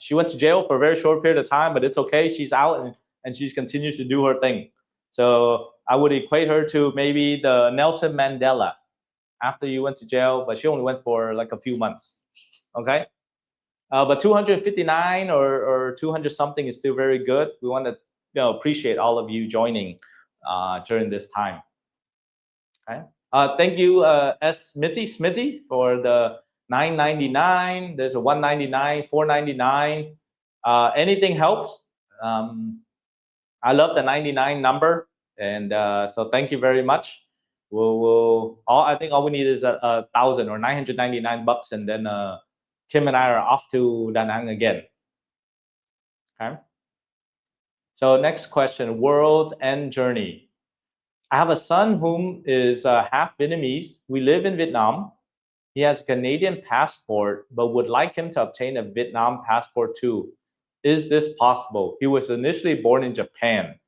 She went to jail for a very short period of time, but it's okay. She's out and she's continues to do her thing. So I would equate her to maybe the Nelson Mandela. After you went to jail, but she only went for like a few months. Okay. But 259 or 200 something is still very good. We want to appreciate all of you joining during this time. Okay. Thank you, Smitty for the $9.99. There's a $1.99, $4.99. Anything helps. I love the 99 number, and so thank you very much. I think all we need is 1,000 or 999 bucks, and then Kim and I are off to Da Nang again. Okay. So next question: world end journey. I have a son whom is half Vietnamese. We live in Vietnam. He has a Canadian passport, but would like him to obtain a Vietnam passport too. Is this possible? He was initially born in Japan.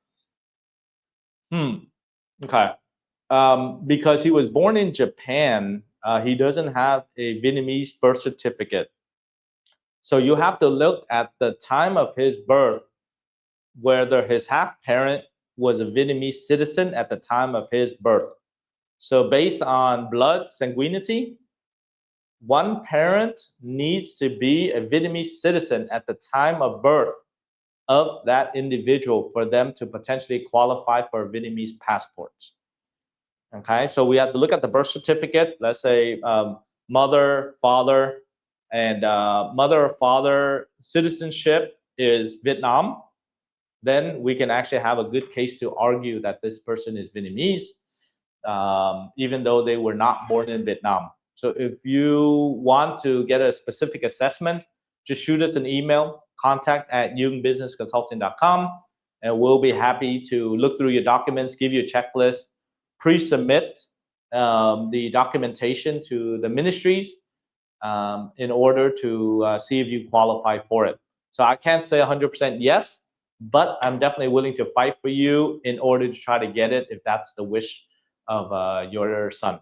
Okay. Because he was born in Japan, he doesn't have a Vietnamese birth certificate. So you have to look at the time of his birth, whether his half parent was a Vietnamese citizen at the time of his birth. So based on blood sanguinity, one parent needs to be a Vietnamese citizen at the time of birth of that individual for them to potentially qualify for a Vietnamese passport. Okay, so we have to look at the birth certificate. Let's say mother, father, and mother or father citizenship is Vietnam. Then we can actually have a good case to argue that this person is Vietnamese. even though they were not born in Vietnam. So if you want to get a specific assessment, just shoot us an email, contact@youngbusinessconsulting.com, and we'll be happy to look through your documents, give you a checklist, pre-submit the documentation to the ministries in order to see if you qualify for it. So I can't say 100% yes, but I'm definitely willing to fight for you in order to try to get it if that's the wish of your son.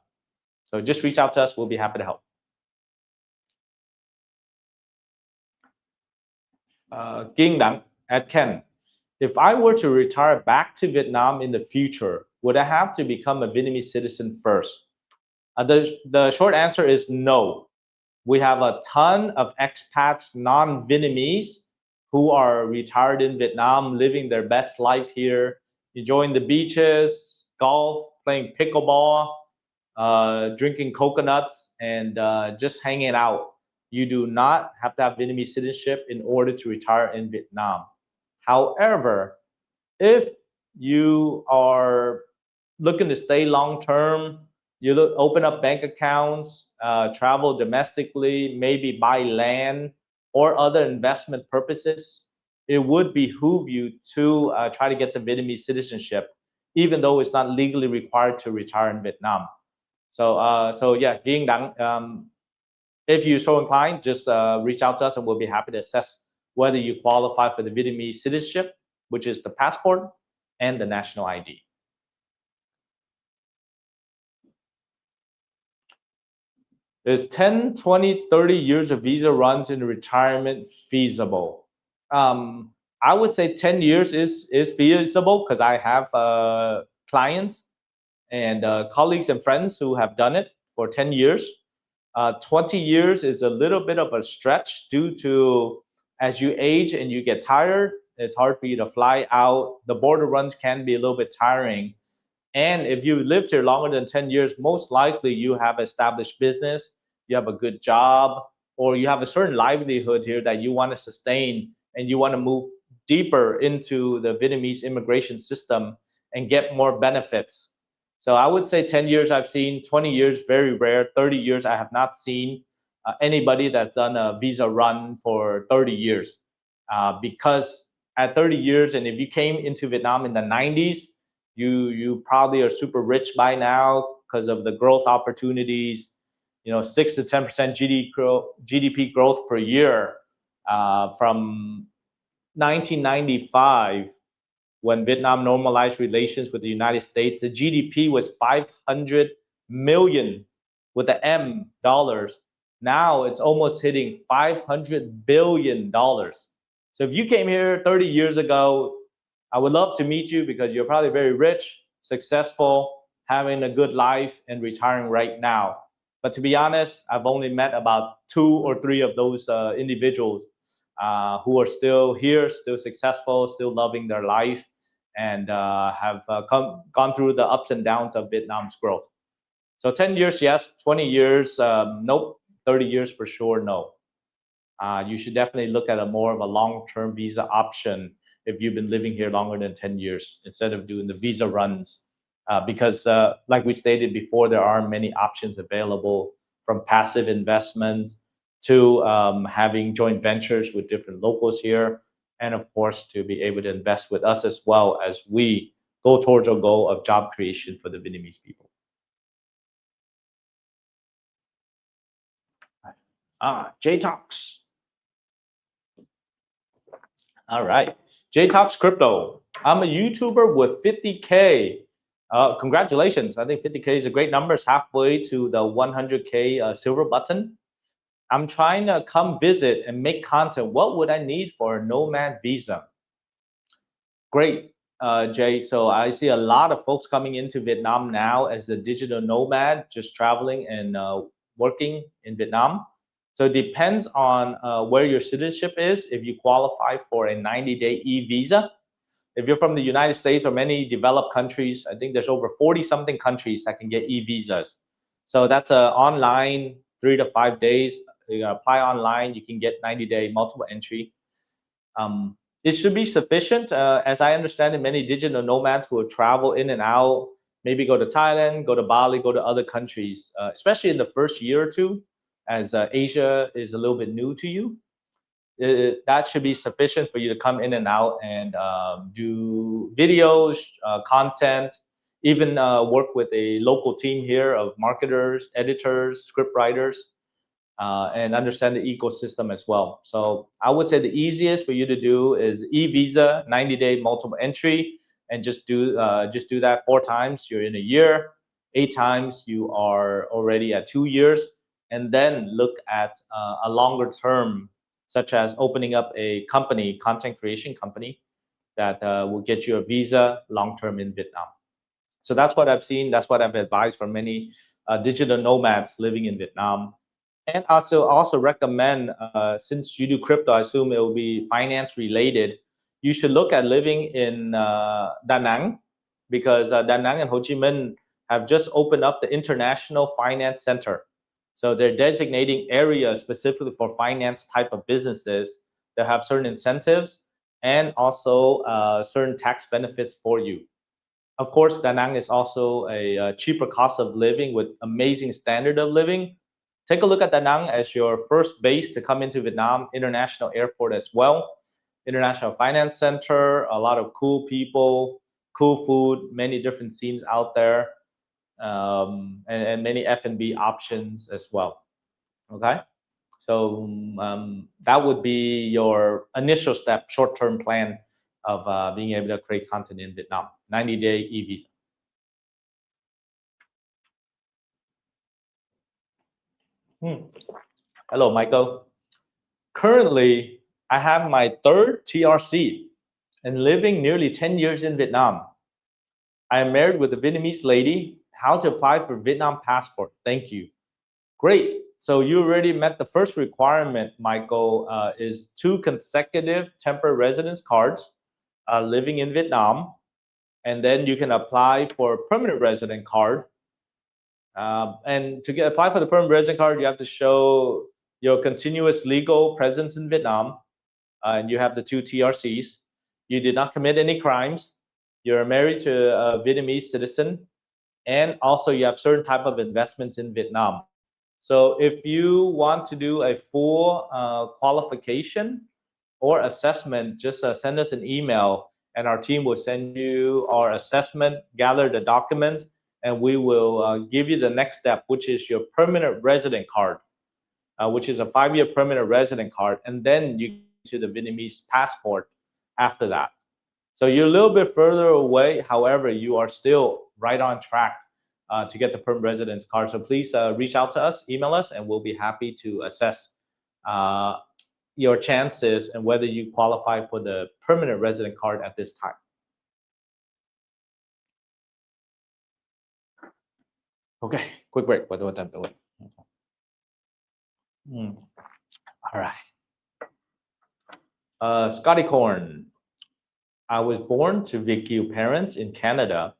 So just reach out to us. We'll be happy to help. Ging Dang at Ken. If I were to retire back to Vietnam in the future, would I have to become a Vietnamese citizen first? The short answer is no. We have a ton of expats, non-Vietnamese, who are retired in Vietnam, living their best life here, enjoying the beaches, golf, playing pickleball, drinking coconuts, and just hanging out. You do not have to have Vietnamese citizenship in order to retire in Vietnam. However, if you are looking to stay long term, you open up bank accounts, travel domestically, maybe buy land or other investment purposes, it would behoove you to try to get the Vietnamese citizenship, even though it's not legally required to retire in Vietnam. So yeah, Ging Dang, if you're so inclined, just reach out to us and we'll be happy to assess whether you qualify for the Vietnamese citizenship, which is the passport and the national ID. Is 10, 20, 30 years of visa runs in retirement feasible? I would say 10 years is feasible because I have clients and colleagues and friends who have done it for 10 years. 20 years is a little bit of a stretch due to as you age and you get tired, it's hard for you to fly out. The border runs can be a little bit tiring. And if you lived here longer than 10 years, most likely you have established business, you have a good job, or you have a certain livelihood here that you want to sustain and you want to move deeper into the Vietnamese immigration system and get more benefits. So I would say 10 years I've seen, 20 years very rare, 30 years I have not seen anybody that's done a visa run for 30 years. Because at 30 years, and if you came into Vietnam in the 90s, you probably are super rich by now because of the growth opportunities, 6 to 10% GDP growth per year from 1995 when Vietnam normalized relations with the United States. The GDP was 500 million with the M dollars. Now it's almost hitting $500 billion. So if you came here 30 years ago, I would love to meet you because you're probably very rich, successful, having a good life, and retiring right now. But to be honest, I've only met about 2 or 3 of those individuals who are still here, still successful, still loving their life, and have gone through the ups and downs of Vietnam's growth. So 10 years, yes. 20 years, nope. 30 years for sure, no. You should definitely look at a more of a long-term visa option if you've been living here longer than 10 years instead of doing the visa runs. Because like we stated before, there are many options available, from passive investments to having joint ventures with different locals here, and of course to be able to invest with us as well as we go towards our goal of job creation for the Vietnamese people. J Talks. All right, J Talks Crypto. I'm a YouTuber with 50K. Congratulations. I think 50K is a great number. It's halfway to the 100K silver button. I'm trying to come visit and make content. What would I need for a Nomad visa? Great, Jay. So I see a lot of folks coming into Vietnam now as a digital nomad, just traveling and working in Vietnam. So it depends on where your citizenship is. If you qualify for a 90-day e-visa, if you're from the United States or many developed countries, I think there's over 40-something countries that can get e-visas. So that's online, 3 to 5 days. You apply online, you can get 90-day multiple entry. It should be sufficient. As I understand it, many digital nomads who travel in and out, maybe go to Thailand, go to Bali, go to other countries, especially in the first year or two, as Asia is a little bit new to you. That should be sufficient for you to come in and out and do videos, content, even work with a local team here of marketers, editors, script writers, and understand the ecosystem as well. So I would say the easiest for you to do is e-visa, 90-day multiple entry, and just do that 4 times. You're in a year. 8 times you are already at 2 years, and then look at a longer term, such as opening up a company, content creation company, that will get you a visa long term in Vietnam. So that's what I've seen. That's what I've advised for many digital nomads living in Vietnam. And also recommend, since you do crypto, I assume it will be finance related. You should look at living in Da Nang, because Da Nang and Ho Chi Minh have just opened up the International Finance Center. So they're designating areas specifically for finance type of businesses that have certain incentives and also certain tax benefits for you. Of course, Da Nang is also a cheaper cost of living with amazing standard of living. Take a look at Da Nang as your first base to come into Vietnam International Airport as well. International Finance Center, a lot of cool people, cool food, many different scenes out there, and many F&B options as well. Okay, so that would be your initial step, short-term plan of being able to create content in Vietnam. 90-day e-visa. Hello, Michael. Currently, I have my 3rd TRC and living nearly 10 years in Vietnam. I am married with a Vietnamese lady. How to apply for Vietnam passport? Thank you. Great. So you already met the first requirement, Michael, is 2 consecutive temporary residence cards living in Vietnam. And then you can apply for a permanent resident card. And to apply for the permanent resident card, you have to show your continuous legal presence in Vietnam, and you have the 2 TRCs. You did not commit any crimes. You're married to a Vietnamese citizen, and also you have certain type of investments in Vietnam. So if you want to do a full qualification or assessment, just send us an email, and our team will send you our assessment, gather the documents, and we will give you the next step, which is your permanent resident card, which is a 5-year permanent resident card, and then you to the Vietnamese passport after that. So you're a little bit further away. However, you are still right on track to get the permanent residence card. So please reach out to us, email us, and we'll be happy to assess your chances and whether you qualify for the permanent resident card at this time. Okay, quick break. What time? All right. Scotty Corn. I was born to VQ parents in Canada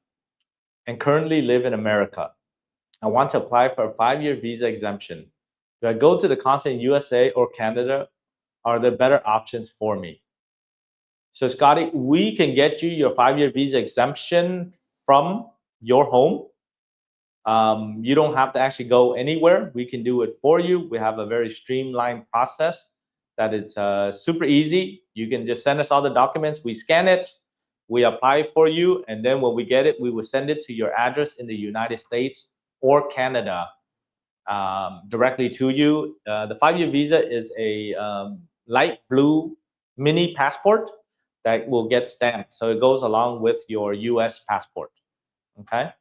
and currently live in America. I want to apply for a 5-year visa exemption. Do I go to the consulate in USA or Canada? Are there better options for me? So Scotty, we can get you your 5-year visa exemption from your home. You don't have to actually go anywhere. We can do it for you. We have a very streamlined process that it's super easy. You can just send us all the documents. We scan it, we apply for you, and then when we get it, we will send it to your address in the United States or Canada directly to you. The 5-year visa is a light blue mini passport that will get stamped. So it goes along with your US passport, okay?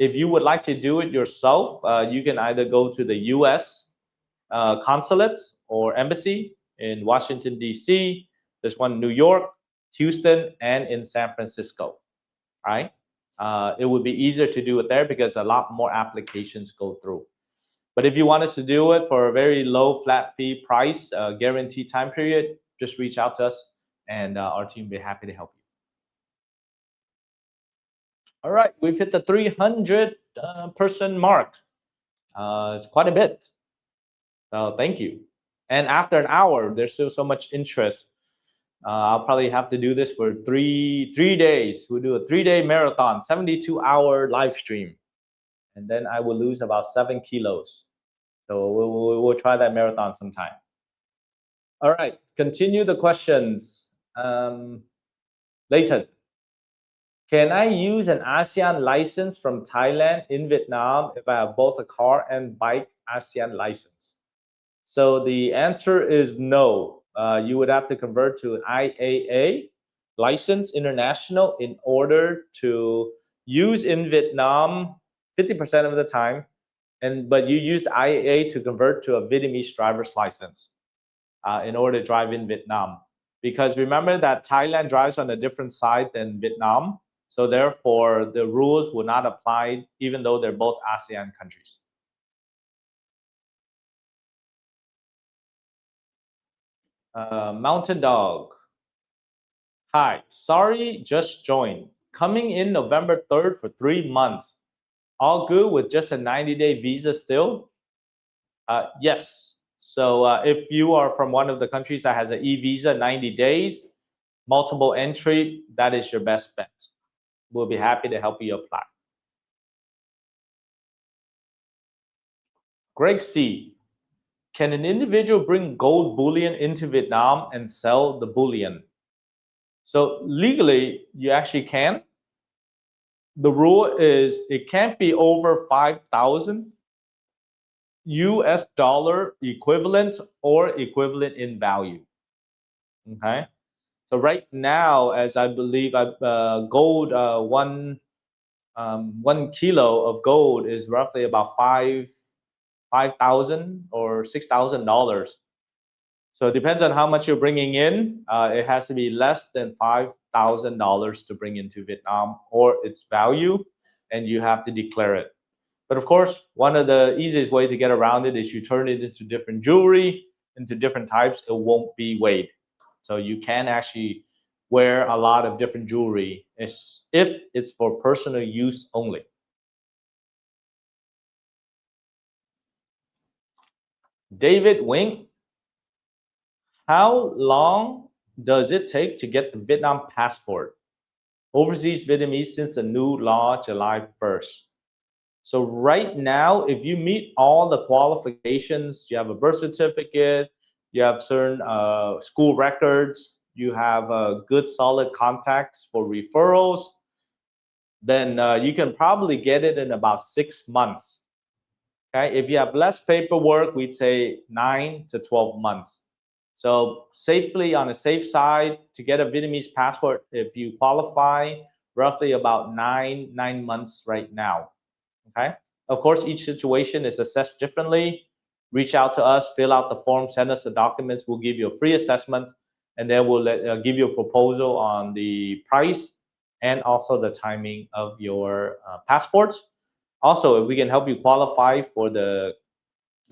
If you would like to do it yourself, you can either go to the US consulates or embassy in Washington, D.C. There's one in New York, Houston, and in San Francisco, right? It would be easier to do it there because a lot more applications go through. But if you want us to do it for a very low flat fee price, guaranteed time period, just reach out to us and our team will be happy to help you. All right, we've hit the 300 person mark. It's quite a bit. So thank you. And after an hour, there's still so much interest. I'll probably have to do this for three days. We'll do a 3-day marathon, 72-hour live stream, and then I will lose about 7 kilos. So we'll try that marathon sometime. All right, continue the questions. Leighton, can I use an ASEAN license from Thailand in Vietnam if I have both a car and bike ASEAN license? So the answer is no. You would have to convert to an IAA, License International, in order to use in Vietnam 50% of the time. But you use the IAA to convert to a Vietnamese driver's license in order to drive in Vietnam. Because remember that Thailand drives on a different side than Vietnam. So therefore, the rules will not apply even though they're both ASEAN countries. Mountain Dog. Hi, sorry, just joined. Coming in November 3rd for 3 months. All good with just a 90-day visa still? Yes. So if you are from one of the countries that has an e-visa, 90 days, multiple entry, that is your best bet. We'll be happy to help you apply. Greg C. Can an individual bring gold bullion into Vietnam and sell the bullion? So legally, you actually can. The rule is it can't be over 5,000 US dollar equivalent or equivalent in value. Okay. So right now, as I believe, gold 1 kilo of gold is roughly about 5,000 or $6,000. So it depends on how much you're bringing in. It has to be less than $5,000 to bring into Vietnam or its value, and you have to declare it. But of course, one of the easiest ways to get around it is you turn it into different jewelry, into different types. It won't be weighed. So you can actually wear a lot of different jewelry if it's for personal use only. David Wing, how long does it take to get the Vietnam passport? Overseas Vietnamese since the new law July 1st. So right now, if you meet all the qualifications, you have a birth certificate, you have certain school records, you have good solid contacts for referrals, then you can probably get it in about 6 months. Okay, if you have less paperwork, we'd say 9 to 12 months. So safely on the safe side to get a Vietnamese passport, if you qualify, roughly about nine months right now. Okay. Of course, each situation is assessed differently. Reach out to us, fill out the form, send us the documents. We'll give you a free assessment, and then we'll give you a proposal on the price and also the timing of your passports. Also, if we can help you qualify for the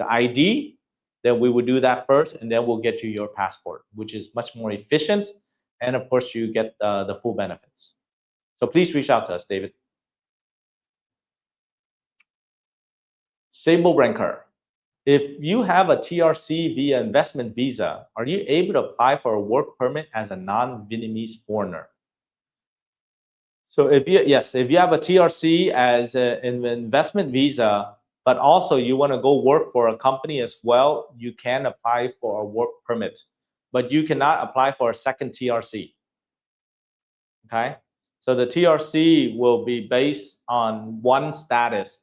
ID, then we would do that first, and then we'll get you your passport, which is much more efficient. And of course, you get the full benefits. So please reach out to us, David. Sable Ranker. If you have a TRC via investment visa, are you able to apply for a work permit as a non-Vietnamese foreigner? So if you have a TRC as an investment visa, but also you want to go work for a company as well, you can apply for a work permit, but you cannot apply for a second TRC. Okay, so the TRC will be based on one status,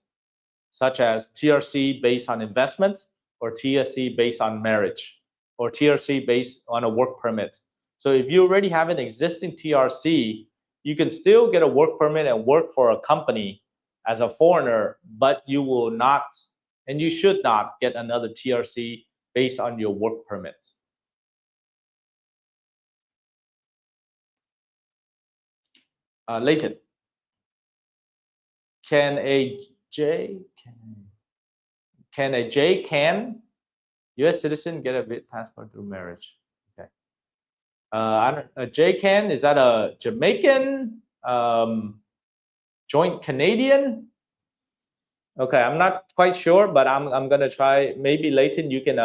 such as TRC based on investments, or TRC based on marriage, or TRC based on a work permit. So if you already have an existing TRC, you can still get a work permit and work for a company as a foreigner, but you will not, and you should not, get another TRC based on your work permit. Leighton, can a U.S. citizen get a Viet passport through marriage? Okay. A JCAN, is that a Jamaican, joint Canadian? Okay, I'm not quite sure, but I'm gonna try. Maybe Leighton, you can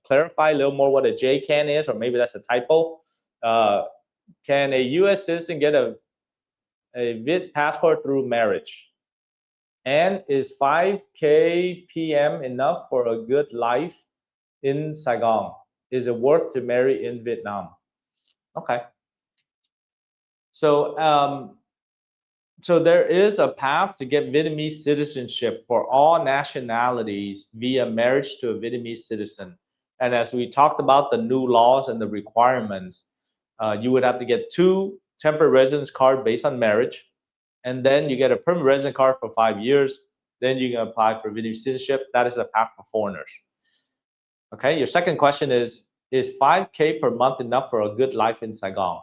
clarify a little more what a JCAN is, or maybe that's a typo. Can a U.S. citizen get a Viet passport through marriage? And is 5K PM enough for a good life in Saigon? Is it worth to marry in Vietnam? Okay. So there is a path to get Vietnamese citizenship for all nationalities via marriage to a Vietnamese citizen. And as we talked about the new laws and the requirements, you would have to get 2 temporary residence cards based on marriage, and then you get a permanent resident card for 5 years. Then you can apply for Vietnamese citizenship. That is a path for foreigners. Okay, your second question is 5K per month enough for a good life in Saigon?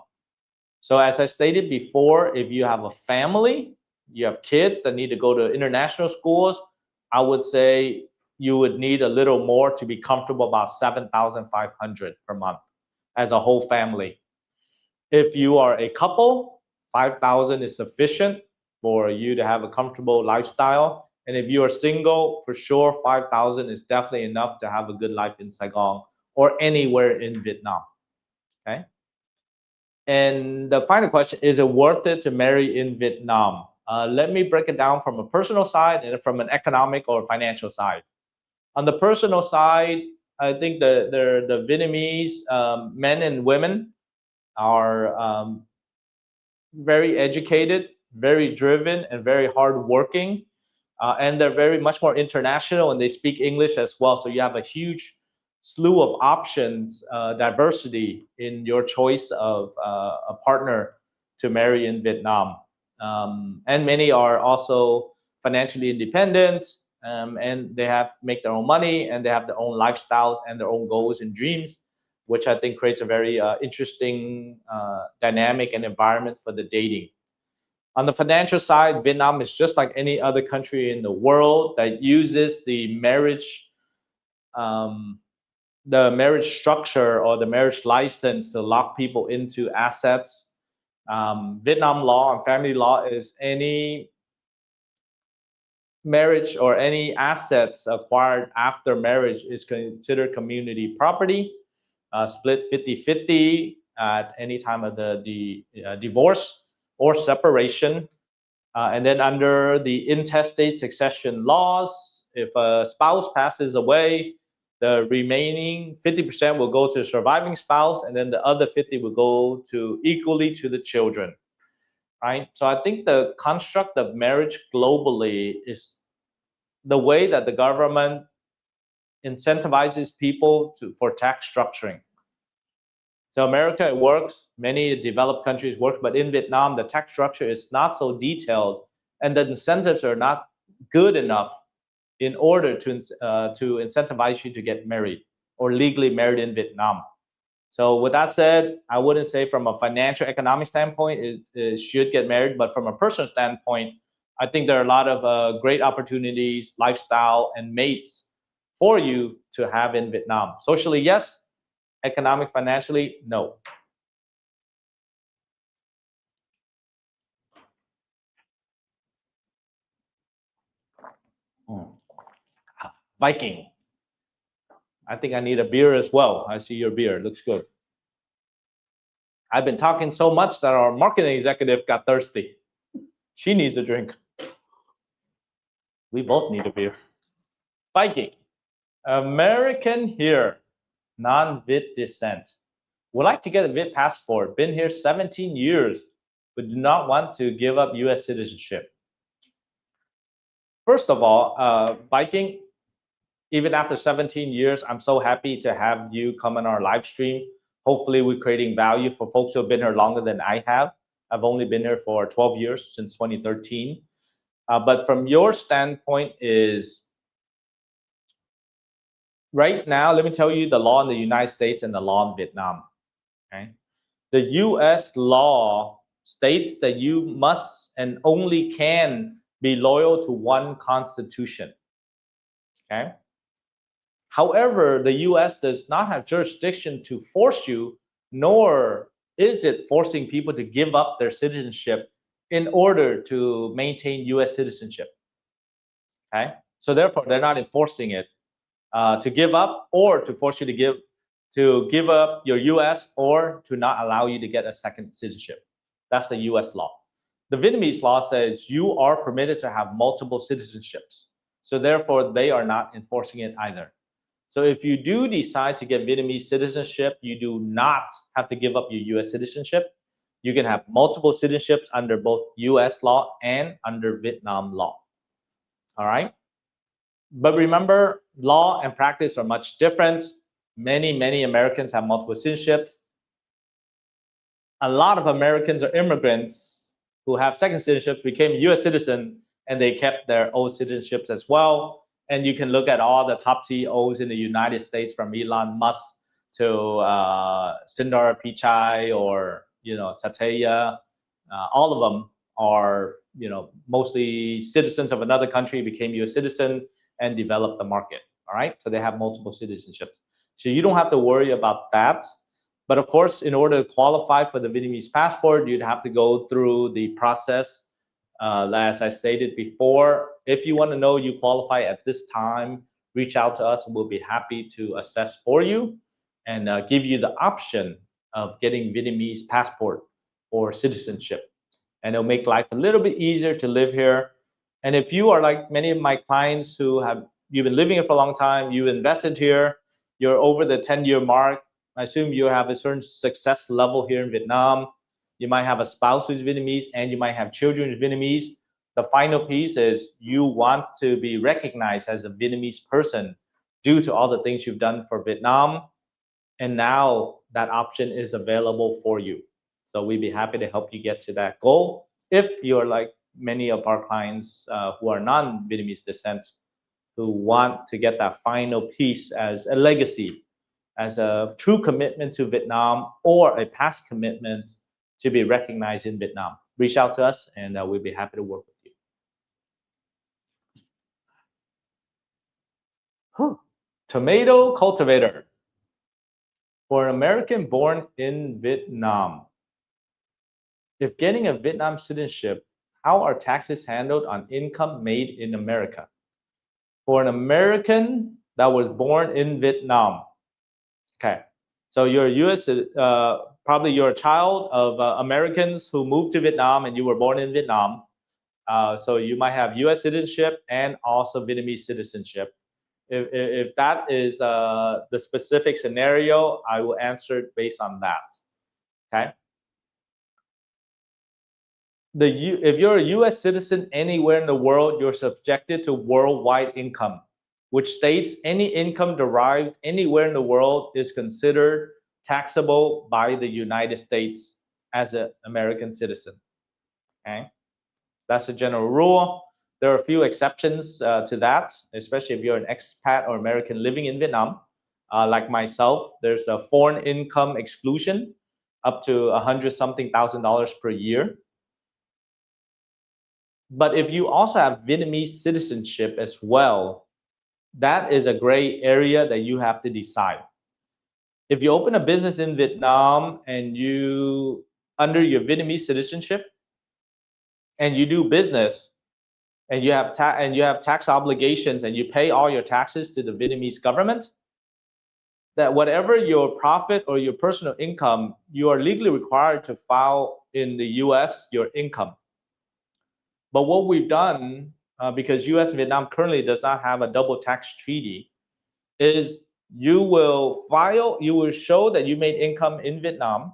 So as I stated before, if you have a family, you have kids that need to go to international schools, I would say you would need a little more to be comfortable, about 7,500 per month as a whole family. If you are a couple, 5,000 is sufficient for you to have a comfortable lifestyle. And if you are single, for sure, 5,000 is definitely enough to have a good life in Saigon or anywhere in Vietnam. Okay. And the final question, is it worth it to marry in Vietnam? Let me break it down from a personal side and from an economic or financial side. On the personal side, I think the Vietnamese men and women are very educated, very driven, and very hardworking. And they're very much more international, and they speak English as well. So you have a huge slew of options, diversity in your choice of a partner to marry in Vietnam. And many are also financially independent, and they have make their own money, and they have their own lifestyles and their own goals and dreams, which I think creates a very interesting dynamic and environment for the dating. On the financial side, Vietnam is just like any other country in the world that uses the marriage structure or the marriage license to lock people into assets. Vietnam law and family law is any marriage or any assets acquired after marriage is considered community property, split 50-50 at any time of the divorce or separation. And then under the intestate succession laws, if a spouse passes away, the remaining 50% will go to the surviving spouse, and then the other 50 will go to equally to the children, right? So I think the construct of marriage globally is the way that the government incentivizes people for tax structuring. So America, it works. Many developed countries work, but in Vietnam, the tax structure is not so detailed, and the incentives are not good enough in order to incentivize you to get married or legally married in Vietnam. So with that said, I wouldn't say from a financial economic standpoint it should get married, but from a personal standpoint, I think there are a lot of great opportunities, lifestyle, and mates for you to have in Vietnam. Socially, yes. Economic, financially, no. Viking. I think I need a beer as well. I see your beer. Looks good. I've been talking so much that our marketing executive got thirsty. She needs a drink. We both need a beer. Viking. American here. Non-Vit descent. Would like to get a Vit passport. Been here 17 years, but do not want to give up US citizenship. First of all, Viking, even after 17 years, I'm so happy to have you come on our live stream. Hopefully we're creating value for folks who have been here longer than I have. I've only been here for 12 years, since 2013. But from your standpoint is, right now, let me tell you the law in the United States and the law in Vietnam. Okay? The US law states that you must and only can be loyal to one constitution. Okay? However, the US does not have jurisdiction to force you, nor is it forcing people to give up their citizenship in order to maintain US citizenship. Okay? So therefore, they're not enforcing it to give up or to force you to to give up your US or to not allow you to get a second citizenship. That's the US law. The Vietnamese law says you are permitted to have multiple citizenships. So therefore, they are not enforcing it either. So if you do decide to get Vietnamese citizenship, you do not have to give up your US citizenship. You can have multiple citizenships under both US law and under Vietnam law. All right? But remember, law and practice are much different. Many Americans have multiple citizenships. A lot of Americans or immigrants who have second citizenship became US citizen and they kept their old citizenships as well. And you can look at all the top CEOs in the United States, from Elon Musk to Sundar Pichai or Satya. All of them are mostly citizens of another country, became US citizens and developed the market. All right, so they have multiple citizenships. So you don't have to worry about that. But of course, in order to qualify for the Vietnamese passport, you'd have to go through the process. As I stated before, if you want to know you qualify at this time, reach out to us and we'll be happy to assess for you and give you the option of getting Vietnamese passport or citizenship. And it'll make life a little bit easier to live here. And if you are like many of my clients you've been living here for a long time, you invested here, you're over the 10-year mark, I assume you have a certain success level here in Vietnam. You might have a spouse who's Vietnamese and you might have children who's Vietnamese. The final piece is you want to be recognized as a Vietnamese person due to all the things you've done for Vietnam. And now that option is available for you. So we'd be happy to help you get to that goal if you're like many of our clients who are non-Vietnamese descent, who want to get that final piece as a legacy, as a true commitment to Vietnam or a past commitment to be recognized in Vietnam. Reach out to us and we'll be happy to work with you. Tomato cultivator. For an American born in Vietnam, if getting a Vietnam citizenship, how are taxes handled on income made in America? For an American that was born in Vietnam, okay, so you're a US, probably you're a child of Americans who moved to Vietnam and you were born in Vietnam. So you might have US citizenship and also Vietnamese citizenship. If that is the specific scenario, I will answer it based on that. Okay. If you're a US citizen anywhere in the world, you're subjected to worldwide income, which states any income derived anywhere in the world is considered taxable by the United States as an American citizen. Okay. That's a general rule. There are a few exceptions to that, especially if you're an expat or American living in Vietnam. Like myself, there's a foreign income exclusion up to $100-something thousand per year. But if you also have Vietnamese citizenship as well, that is a gray area that you have to decide. If you open a business in Vietnam and you under your Vietnamese citizenship and you do business and you have tax obligations and you pay all your taxes to the Vietnamese government, that whatever your profit or your personal income, you are legally required to file in the US your income. But what we've done, because US and Vietnam currently does not have a double tax treaty, is you will show that you made income in Vietnam.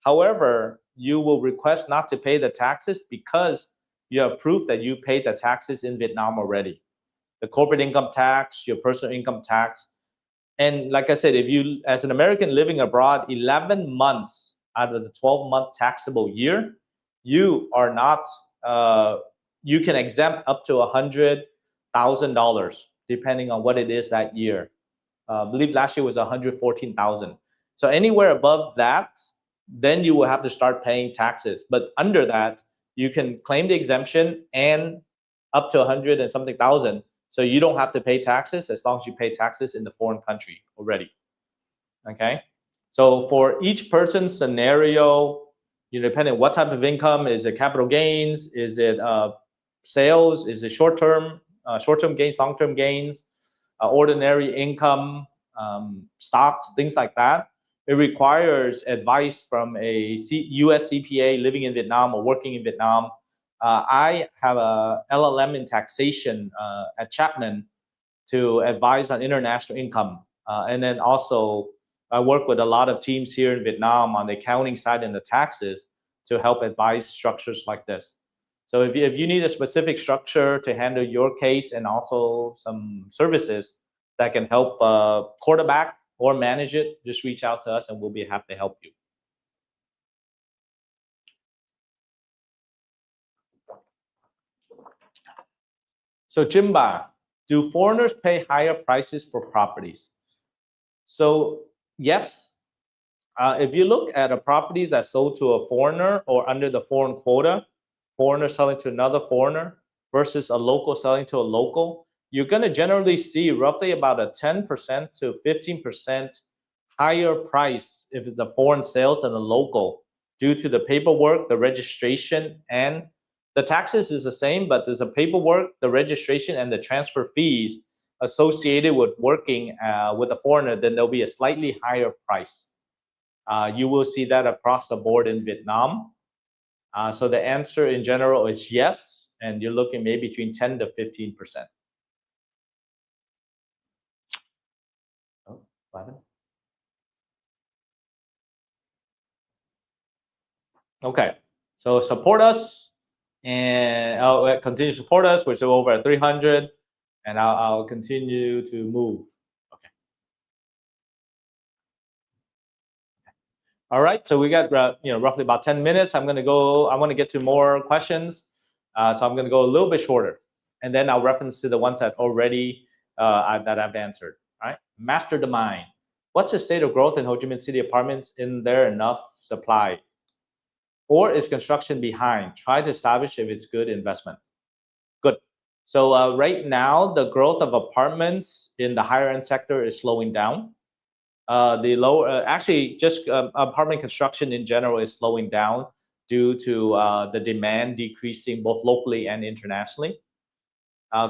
However, you will request not to pay the taxes because you have proof that you paid the taxes in Vietnam already. The corporate income tax, your personal income tax. And like I said, if you, as an American living abroad, 11 months out of the 12-month taxable year, you are not, you can exempt up to $100,000, depending on what it is that year. I believe last year was 114,000. So anywhere above that, then you will have to start paying taxes. But under that, you can claim the exemption and up to 100 and something thousand. So you don't have to pay taxes as long as you pay taxes in the foreign country already. Okay. So for each person's scenario, depending on what type of income, is it capital gains? Is it sales? Is it short-term gains, long-term gains, ordinary income? stocks, things like that, it requires advice from a US CPA living in Vietnam or working in Vietnam. I have a LLM in taxation at Chapman to advise on international income. And then also, I work with a lot of teams here in Vietnam on the accounting side and the taxes to help advise structures like this. So if you need a specific structure to handle your case and also some services that can help quarterback or manage it, just reach out to us and we'll be happy to help you. So Jimba, do foreigners pay higher prices for properties? So yes, if you look at a property that's sold to a foreigner or under the foreign quota, foreigner selling to another foreigner versus a local selling to a local, you're going to generally see roughly about a 10% to 15% higher price if it's a foreign sale than a local due to the paperwork, the registration, and the taxes is the same, but there's a paperwork, the registration, and the transfer fees associated with working with a foreigner, then there'll be a slightly higher price. You will see that across the board in Vietnam. So the answer in general is yes, and you're looking maybe between 10 to 15%. Oh, what happened? Okay, so support us and continue to support us. We're still over at 300, and I'll continue to move. Okay. All right, so we got roughly about 10 minutes. I want to get to more questions, so I'm going to go a little bit shorter, and then I'll reference to the ones that already that I've answered. All right, master the mind. What's the state of growth in Ho Chi Minh City apartments? Is there enough supply? Or is construction behind? Try to establish if it's good investment. Good. So right now, the growth of apartments in the higher end sector is slowing down. The lower, actually, just apartment construction in general is slowing down due to the demand decreasing both locally and internationally.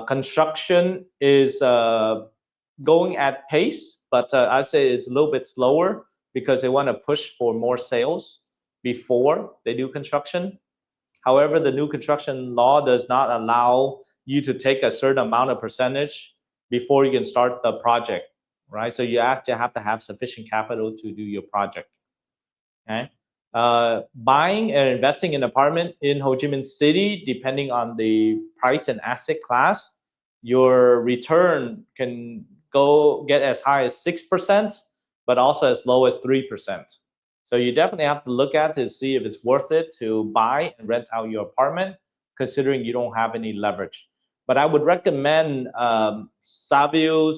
Construction is going at pace, but I'd say it's a little bit slower because they want to push for more sales before they do construction. However, the new construction law does not allow you to take a certain amount of percentage before you can start the project, right? So you actually have to have sufficient capital to do your project. Okay. Buying and investing in an apartment in Ho Chi Minh City, depending on the price and asset class, your return can get as high as 6%, but also as low as 3%. So you definitely have to look at to see if it's worth it to buy and rent out your apartment, considering you don't have any leverage. But I would recommend Savios,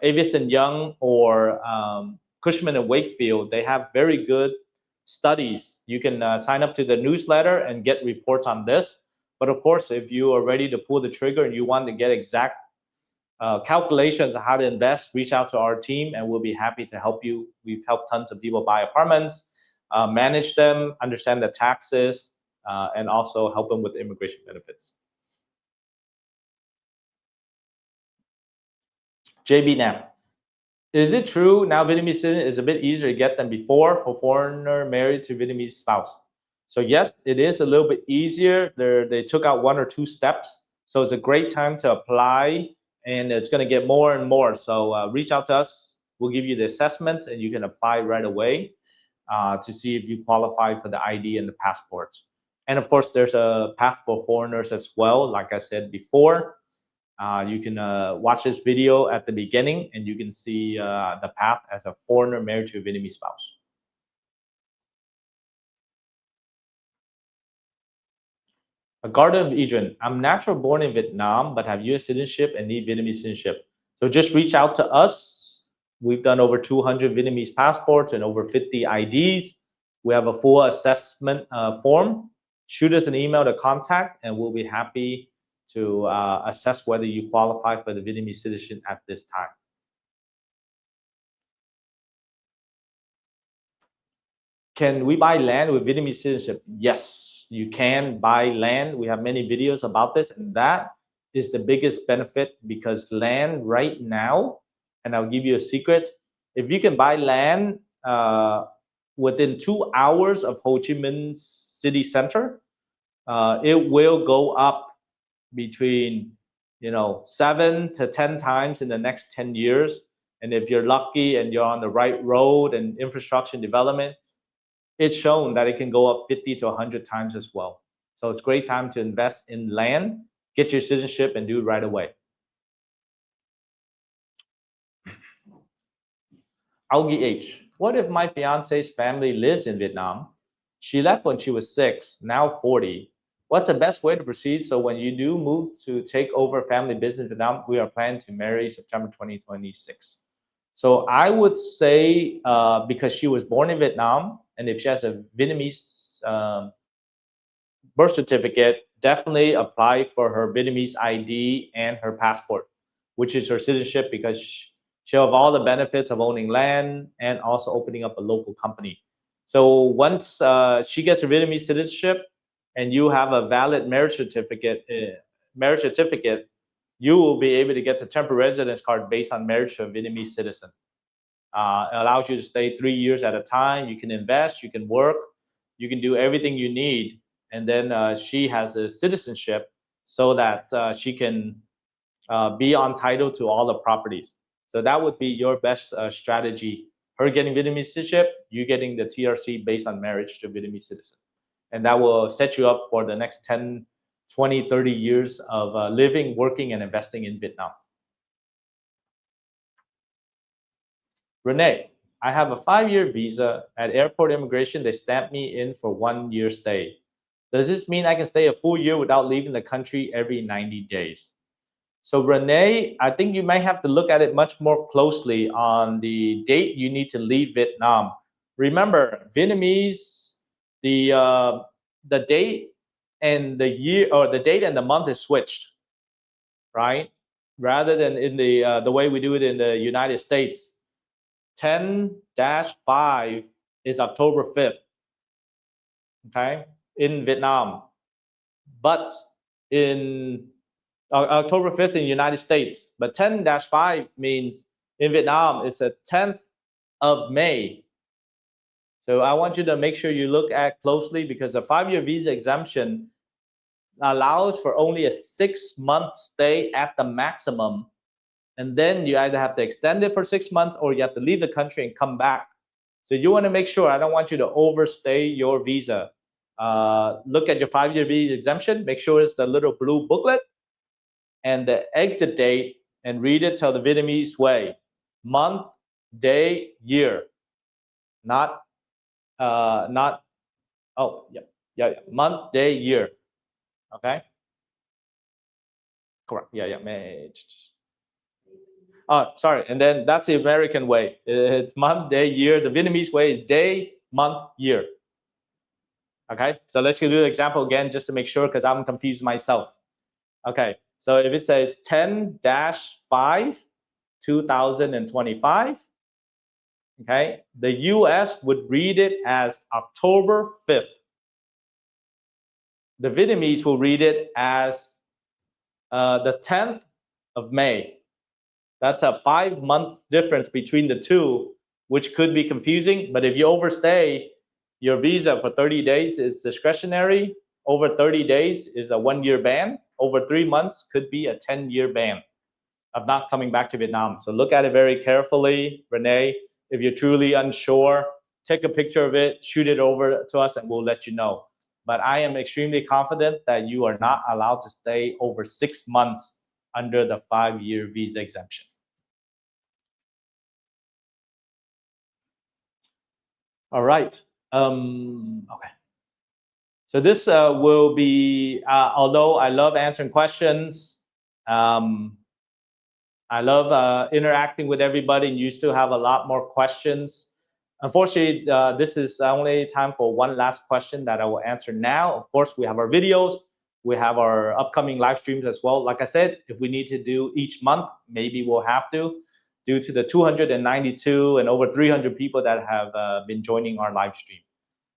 Avison Young, or Cushman and Wakefield. They have very good studies. You can sign up to the newsletter and get reports on this. But of course, if you are ready to pull the trigger and you want to get exact calculations on how to invest, reach out to our team and we'll be happy to help you. We've helped tons of people buy apartments, manage them, understand the taxes, and also help them with immigration benefits. JB Nam. Is it true now Vietnamese citizen is a bit easier to get than before for foreigner married to Vietnamese spouse? So yes, it is a little bit easier. They took out 1 or 2 steps. So it's a great time to apply and it's going to get more and more. So reach out to us. We'll give you the assessment and you can apply right away to see if you qualify for the ID and the passports. And of course, there's a path for foreigners as well. Like I said before, you can watch this video at the beginning and you can see the path as a foreigner married to a Vietnamese spouse. A Garden of Eden. I'm natural born in Vietnam, but have US citizenship and need Vietnamese citizenship. So just reach out to us. We've done over 200 Vietnamese passports and over 50 IDs. We have a full assessment form. Shoot us an email to contact and we'll be happy to assess whether you qualify for the Vietnamese citizenship at this time. Can we buy land with Vietnamese citizenship? Yes, you can buy land. We have many videos about this, and that is the biggest benefit because land right now And I'll give you a secret. If you can buy land within 2 hours of Ho Chi Minh city center, it will go up between 7 to 10 times in the next 10 years. And if you're lucky and you're on the right road and infrastructure development, it's shown that it can go up 50 to 100 times as well. So it's a great time to invest in land, get your citizenship, and do it right away. Augie H. What if my fiance's family lives in Vietnam? She left when she was 6, now 40. What's the best way to proceed so when you do move to take over family business in Vietnam, we are planning to marry September 2026? So I would say because she was born in Vietnam, and if she has a Vietnamese birth certificate, definitely apply for her Vietnamese ID and her passport, which is her citizenship, because she'll have all the benefits of owning land and also opening up a local company. So once she gets her Vietnamese citizenship and you have a valid marriage certificate, you will be able to get the temporary residence card based on marriage to a Vietnamese citizen. It allows you to stay 3 years at a time. You can invest, you can work, you can do everything you need. And then she has a citizenship so that she can be on title to all the properties. So that would be your best strategy. Her getting Vietnamese citizenship, you getting the TRC based on marriage to a Vietnamese citizen. And that will set you up for the next 10, 20, 30 years of living, working, and investing in Vietnam. Renee, I have a 5-year visa. At airport immigration, they stamp me in for 1 year stay. Does this mean I can stay a full year without leaving the country every 90 days? So Renee, I think you might have to look at it much more closely on the date you need to leave Vietnam. Remember, Vietnamese, the date and the year, or the date and the month is switched, right? Rather than in the way we do it in the United States. 10-5 is October 5th, okay, in Vietnam. But in October 5th in the United States. But 10-5 means in Vietnam, it's the 10th of May. So I want you to make sure you look at closely, because a 5-year visa exemption allows for only a 6-month stay at the maximum. And then you either have to extend it for 6 months or you have to leave the country and come back. So you want to make sure, I don't want you to overstay your visa. Look at your 5-year visa exemption, make sure it's the little blue booklet and the exit date, and read it till the Vietnamese way. Month, day, year. Not, month, day, year. Okay? Correct. May. Oh, sorry. And then that's the American way. It's month, day, year. The Vietnamese way is day, month, year. Okay, so let's do the example again just to make sure, because I'm confused myself. Okay, so if it says 10-5, 2025, okay, the US would read it as October 5th. The Vietnamese will read it as the 10th of May. That's a 5-month difference between the two, which could be confusing. But if you overstay your visa for 30 days, it's discretionary. Over 30 days is a 1-year ban. Over 3 months could be a 10-year ban of not coming back to Vietnam. So look at it very carefully, Renee. If you're truly unsure, take a picture of it, shoot it over to us, and we'll let you know. But I am extremely confident that you are not allowed to stay over 6 months under the 5-year visa exemption. All right. Okay. So this will be, although I love answering questions, I love interacting with everybody, and you still have a lot more questions. Unfortunately, this is only time for one last question that I will answer now. Of course, we have our videos. We have our upcoming live streams as well. Like I said, if we need to do each month, maybe we'll have to, due to the 292 and over 300 people that have been joining our live stream.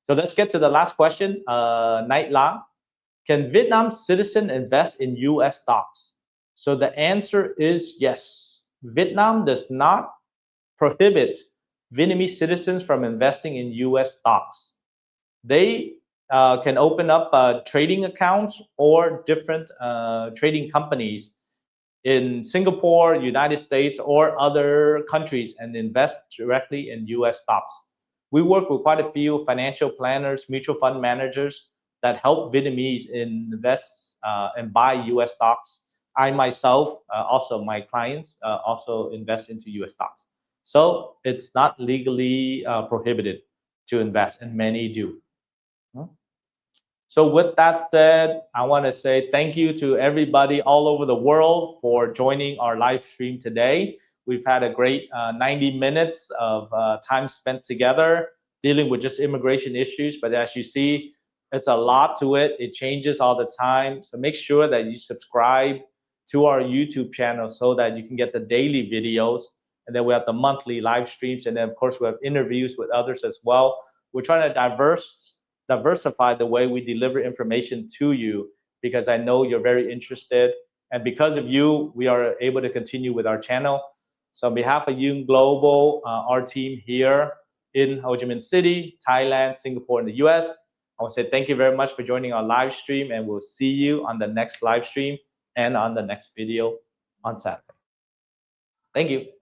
So let's get to the last question. Night La, can Vietnam citizen invest in US stocks? So the answer is yes. Vietnam does not prohibit Vietnamese citizens from investing in US stocks. They can open up trading accounts or different trading companies in Singapore, United States, or other countries and invest directly in US stocks. We work with quite a few financial planners, mutual fund managers that help Vietnamese invest and buy US stocks. I myself, also my clients, also invest into US stocks. So it's not legally prohibited to invest, and many do. So with that said, I want to say thank you to everybody all over the world for joining our live stream today. We've had a great 90 minutes of time spent together dealing with just immigration issues. But as you see, it's a lot to it. It changes all the time. So make sure that you subscribe to our YouTube channel so that you can get the daily videos. And then we have the monthly live streams. And then, of course, we have interviews with others as well. We're trying to diversify the way we deliver information to you because I know you're very interested. And because of you, we are able to continue with our channel. So on behalf of Yoon Global, our team here in Ho Chi Minh City, Thailand, Singapore, and the US, I want to say thank you very much for joining our live stream, and we'll see you on the next live stream and on the next video on Saturday. Thank you.